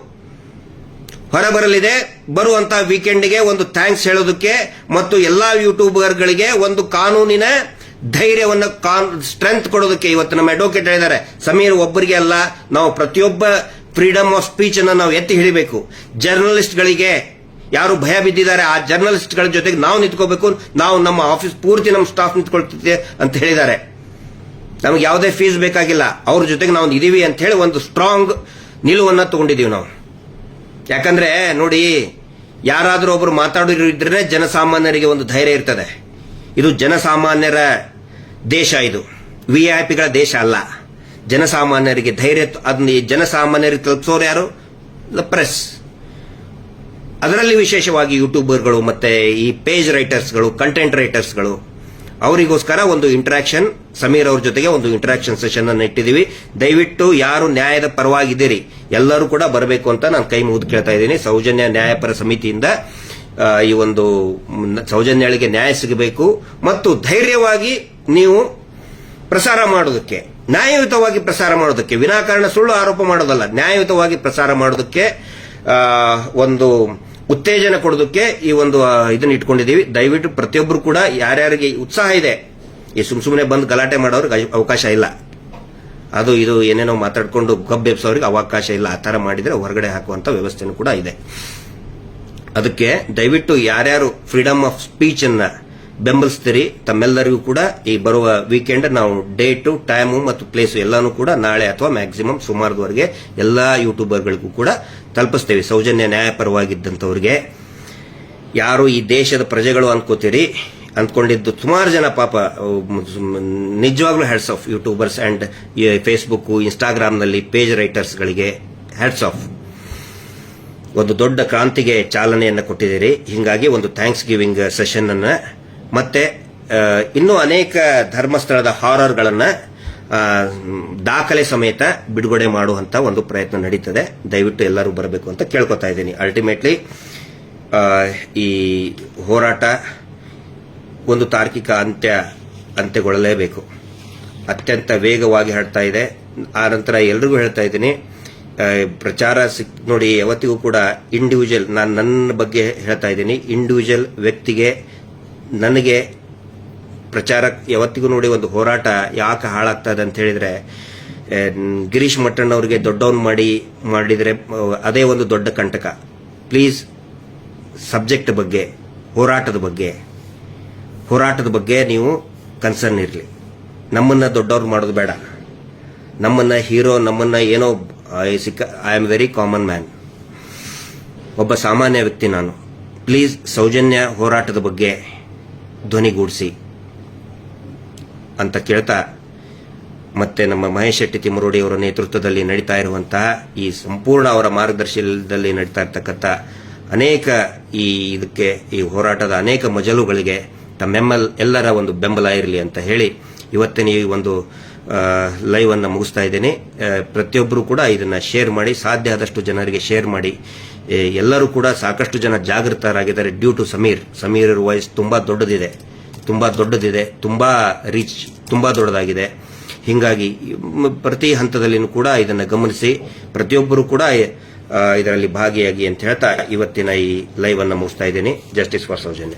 ಹೊರಬರಲಿದೆ. ಬರುವಂತಹ ವೀಕೆಂಡ್ಗೆ ಒಂದು ಥ್ಯಾಂಕ್ಸ್ ಹೇಳೋದಕ್ಕೆ ಮತ್ತು ಎಲ್ಲಾ ಯೂಟ್ಯೂಬರ್ಗಳಿಗೆ ಒಂದು ಕಾನೂನಿನ ಧೈರ್ಯವನ್ನು ಸ್ಟ್ರೆಂತ್ ಕೊಡೋದಕ್ಕೆ ಇವತ್ತು ನಮ್ಮ ಅಡ್ವೊಕೇಟ್ ಹೇಳಿದ್ದಾರೆ, ಸಮೀರ್ ಒಬ್ಬರಿಗೆ ಅಲ್ಲ, ನಾವು ಪ್ರತಿಯೊಬ್ಬ ಫ್ರೀಡಮ್ ಆಫ್ ಸ್ಪೀಚ್ ಅನ್ನು ನಾವು ಎತ್ತಿ ಹಿಡಿಬೇಕು. ಜರ್ನಲಿಸ್ಟ್ಗಳಿಗೆ ಯಾರು ಭಯ ಬಿದ್ದಿದ್ದಾರೆ ಆ ಜರ್ನಲಿಸ್ಟ್ಗಳ ಜೊತೆಗೆ ನಾವು ನಿಂತ್ಕೋಬೇಕು. ನಾವು ನಮ್ಮ ಆಫೀಸ್ ಪೂರ್ತಿ ನಮ್ಮ ಸ್ಟಾಫ್ ನಿಂತ್ಕೊಳ್ತಿದ್ದೆ ಅಂತ ಹೇಳಿದ್ದಾರೆ. ನಮಗೆ ಯಾವುದೇ ಫೀಸ್ ಬೇಕಾಗಿಲ್ಲ, ಅವ್ರ ಜೊತೆಗೆ ನಾವು ಇದೀವಿ ಅಂತ ಹೇಳಿ ಒಂದು ಸ್ಟ್ರಾಂಗ್ ನಿಲುವನ್ನ ತಗೊಂಡಿದೀವಿ ನಾವು. ಯಾಕಂದ್ರೆ ನೋಡಿ, ಯಾರಾದರೂ ಒಬ್ರು ಮಾತಾಡೋರು ಇದ್ರೆ ಜನಸಾಮಾನ್ಯರಿಗೆ ಒಂದು ಧೈರ್ಯ ಇರ್ತದೆ. ಇದು ಜನಸಾಮಾನ್ಯರ ದೇಶ, ಇದು ವಿಐಪಿಗಳ ದೇಶ ಅಲ್ಲ. ಜನಸಾಮಾನ್ಯರಿಗೆ ಧೈರ್ಯ, ಅದನ್ನ ಜನಸಾಮಾನ್ಯರಿಗೆ ತಲುಪಿಸೋರು ಯಾರು? ಪ್ರೆಸ್. ಅದರಲ್ಲಿ ವಿಶೇಷವಾಗಿ ಯೂಟ್ಯೂಬರ್ಗಳು ಮತ್ತೆ ಈ ಪೇಜ್ ರೈಟರ್ಸ್ಗಳು, ಕಂಟೆಂಟ್ ರೈಟರ್ಸ್ಗಳು, ಅವರಿಗೋಸ್ಕರ ಒಂದು ಇಂಟರಾಕ್ಷನ್, ಸಮೀರ್ ಅವ್ರ ಜೊತೆಗೆ ಒಂದು ಇಂಟರಾಕ್ಷನ್ ಸೆಷನ್ ಅನ್ನು ಇಟ್ಟಿದ್ದೀವಿ. ದಯವಿಟ್ಟು ಯಾರು ನ್ಯಾಯದ ಪರವಾಗಿದ್ದೀರಿ ಎಲ್ಲರೂ ಕೂಡ ಬರಬೇಕು ಅಂತ ನಾನು ಕೈ ಮುಗಿದು ಕೇಳ್ತಾ ಇದ್ದೀನಿ. ಸೌಜನ್ಯ ನ್ಯಾಯಪರ ಸಮಿತಿಯಿಂದ ಈ ಒಂದು ಸೌಜನ್ಯಳಿಗೆ ನ್ಯಾಯ ಸಿಗಬೇಕು ಮತ್ತು ಧೈರ್ಯವಾಗಿ ನೀವು ಪ್ರಸಾರ ಮಾಡೋದಕ್ಕೆ, ನ್ಯಾಯಯುತವಾಗಿ ಪ್ರಸಾರ ಮಾಡೋದಕ್ಕೆ, ವಿನಾಕಾರಣ ಸುಳ್ಳು ಆರೋಪ ಮಾಡೋದಲ್ಲ, ನ್ಯಾಯಯುತವಾಗಿ ಪ್ರಸಾರ ಮಾಡೋದಕ್ಕೆ ಒಂದು ಉತ್ತೇಜನ ಕೊಡೋದಕ್ಕೆ ಈ ಒಂದು ಇದನ್ನ ಇಟ್ಕೊಂಡಿದ್ದೀವಿ. ದಯವಿಟ್ಟು ಪ್ರತಿಯೊಬ್ಬರು ಕೂಡ ಯಾರ್ಯಾರಿಗೆ ಉತ್ಸಾಹ ಇದೆ, ಈ ಸುಮ್ಮನೆ ಬಂದು ಗಲಾಟೆ ಮಾಡೋರಿಗೆ ಅವಕಾಶ ಇಲ್ಲ. ಅದು ಇದು ಏನೇನೋ ಮಾತಾಡ್ಕೊಂಡು ಗಬ್ಬೆಬ್ಸೋರಿಗೆ ಅವಕಾಶ ಇಲ್ಲ. ಆ ತರ ಮಾಡಿದ್ರೆ ಹೊರಗಡೆ ಹಾಕುವಂತ ವ್ಯವಸ್ಥೆನೂ ಕೂಡ ಇದೆ. ಅದಕ್ಕೆ ದಯವಿಟ್ಟು ಯಾರ್ಯಾರು ಫ್ರೀಡಮ್ ಆಫ್ ಸ್ಪೀಚ್ ಅನ್ನ ಬೆಂಬಲಿಸ್ತೀರಿ ತಮ್ಮೆಲ್ಲರಿಗೂ ಕೂಡ ಈ ಬರುವ ವೀಕೆಂಡ್ ನಾವು ಡೇಟು, ಟೈಮು ಮತ್ತು ಪ್ಲೇಸು ಎಲ್ಲಾನು ಕೂಡ ನಾಳೆ ಅಥವಾ ಮ್ಯಾಕ್ಸಿಮಮ್ ಸುಮಾರದವರೆಗೆ ಎಲ್ಲಾ ಯೂಟ್ಯೂಬರ್ಗಳಿಗೂ ಕೂಡ ತಲುಪಿಸ್ತೇವೆ. ಸೌಜನ್ಯ ನ್ಯಾಯಪರವಾಗಿದ್ದಂಥವ್ರಿಗೆ, ಯಾರು ಈ ದೇಶದ ಪ್ರಜೆಗಳು ಅನ್ಕೋತೀರಿ ಅಂದ್ಕೊಂಡಿದ್ದು ಸುಮಾರು ಜನ ಪಾಪ ನಿಜವಾಗ್ಲೂ hats off YouTubers and Facebook, ಇನ್ಸ್ಟಾಗ್ರಾಮ್ನಲ್ಲಿ ಪೇಜ್ ರೈಟರ್ಸ್ಗಳಿಗೆ ಹ್ಯಾಟ್ಸ್ ಆಫ್. ಒಂದು ದೊಡ್ಡ ಕ್ರಾಂತಿಗೆ ಚಾಲನೆಯನ್ನು ಕೊಟ್ಟಿದ್ದೀರಿ. ಹೀಗಾಗಿ ಒಂದು ಥ್ಯಾಂಕ್ಸ್ ಗಿವಿಂಗ್ ಸೆಷನ್ ಅನ್ನ ಮತ್ತೆ ಇನ್ನೂ ಅನೇಕ ಧರ್ಮಸ್ಥಳದ ಹಾರರ್ಗಳನ್ನ ದಾಖಲೆ ಸಮೇತ ಬಿಡುಗಡೆ ಮಾಡುವಂತ ಒಂದು ಪ್ರಯತ್ನ ನಡೀತದೆ. ದಯವಿಟ್ಟು ಎಲ್ಲರೂ ಬರಬೇಕು ಅಂತ ಕೇಳ್ಕೊತಾ ಇದ್ದೀನಿ. ಅಲ್ಟಿಮೇಟ್ಲಿ ಈ ಹೋರಾಟ ಒಂದು ತಾರ್ಕಿಕ ಅಂತ್ಯಗೊಳ್ಳಲೇಬೇಕು. ಅತ್ಯಂತ ವೇಗವಾಗಿ ಹರಡ್ತಾ ಇದೆ. ಆ ನಂತರ ಎಲ್ರಿಗೂ ಹೇಳ್ತಾ ಇದ್ದೀನಿ, ಪ್ರಚಾರ ನೋಡಿ, ಯಾವತ್ತಿಗೂ ಕೂಡ ಇಂಡಿವಿಜುವಲ್, ನಾನು ನನ್ನ ಬಗ್ಗೆ ಹೇಳ್ತಾ ಇದ್ದೀನಿ, ಇಂಡಿವಿಜುವಲ್ ವ್ಯಕ್ತಿಗೆ ನನಗೆ ಪ್ರಚಾರ ಯಾವತ್ತಿಗೂ ನೋಡಿ ಒಂದು ಹೋರಾಟ ಯಾಕೆ ಹಾಳಾಗ್ತಾ ಇದೆ ಅಂತ ಹೇಳಿದ್ರೆ, ಗಿರೀಶ್ ಮಟ್ಟಣ್ಣ ಅವರಿಗೆ ದೊಡ್ಡವನ್ ಮಾಡಿದ್ರೆ ಅದೇ ಒಂದು ದೊಡ್ಡ ಕಂಟಕ. ಪ್ಲೀಸ್ ಸಬ್ಜೆಕ್ಟ್ ಬಗ್ಗೆ, ಹೋರಾಟದ ಬಗ್ಗೆ ನೀವು ಕನ್ಸರ್ನ್ ಇರಲಿ. ನಮ್ಮನ್ನ ದೊಡ್ಡವ್ರು ಮಾಡೋದು ಬೇಡ, ನಮ್ಮನ್ನ ಹೀರೋ, ನಮ್ಮನ್ನ ಏನೋ I am very common man, ಒಬ್ಬ ಸಾಮಾನ್ಯ ವ್ಯಕ್ತಿ ನಾನು. ಪ್ಲೀಸ್ ಸೌಜನ್ಯ ಹೋರಾಟದ ಬಗ್ಗೆ ಧ್ವನಿಗೂಡಿಸಿ ಅಂತ ಕೇಳ್ತಾ, ಮತ್ತೆ ನಮ್ಮ ಮಹೇಶ್ ಶೆಟ್ಟಿ ತಿಮ್ಮರೋಡಿ ಅವರ ನೇತೃತ್ವದಲ್ಲಿ ನಡೀತಾ ಇರುವಂತಹ ಈ ಸಂಪೂರ್ಣ ಅವರ ಮಾರ್ಗದರ್ಶನದಲ್ಲಿ ನಡೀತಾ ಇರ್ತಕ್ಕಂಥ ಅನೇಕ ಈ ಹೋರಾಟದ ಅನೇಕ ಮಜಲುಗಳಿಗೆ ಎಲ್ಲರ ಒಂದು ಬೆಂಬಲ ಇರಲಿ ಅಂತ ಹೇಳಿ ಇವತ್ತಿನ ಈ ಒಂದು ಲೈವ್ ಅನ್ನು ಮುಗಿಸ್ತಾ ಇದ್ದೇನೆ. ಪ್ರತಿಯೊಬ್ಬರು ಕೂಡ ಇದನ್ನ ಶೇರ್ ಮಾಡಿ, ಸಾಧ್ಯ ಆದಷ್ಟು ಜನರಿಗೆ ಶೇರ್ ಮಾಡಿ. ಎಲ್ಲರೂ ಕೂಡ ಸಾಕಷ್ಟು ಜನ ಜಾಗೃತರಾಗಿದ್ದಾರೆ. ಡ್ಯೂ ಟು ಸಮೀರ್ ವಾಯ್ಸ್ ತುಂಬಾ ದೊಡ್ಡದಿದೆ, ತುಂಬಾ ರೀಚ್ ತುಂಬಾ ದೊಡ್ಡದಾಗಿದೆ. ಹೀಗಾಗಿ ಪ್ರತಿ ಹಂತದಲ್ಲಿನೂ ಕೂಡ ಇದನ್ನು ಗಮನಿಸಿ ಪ್ರತಿಯೊಬ್ಬರು ಕೂಡ ಇದರಲ್ಲಿ ಭಾಗಿಯಾಗಿ ಅಂತ ಹೇಳ್ತಾ ಇವತ್ತಿನ ಈ ಲೈವ್ ಅನ್ನು ಮುಗಿಸ್ತಾ ಇದ್ದೇನೆ. Justice for Soujanya.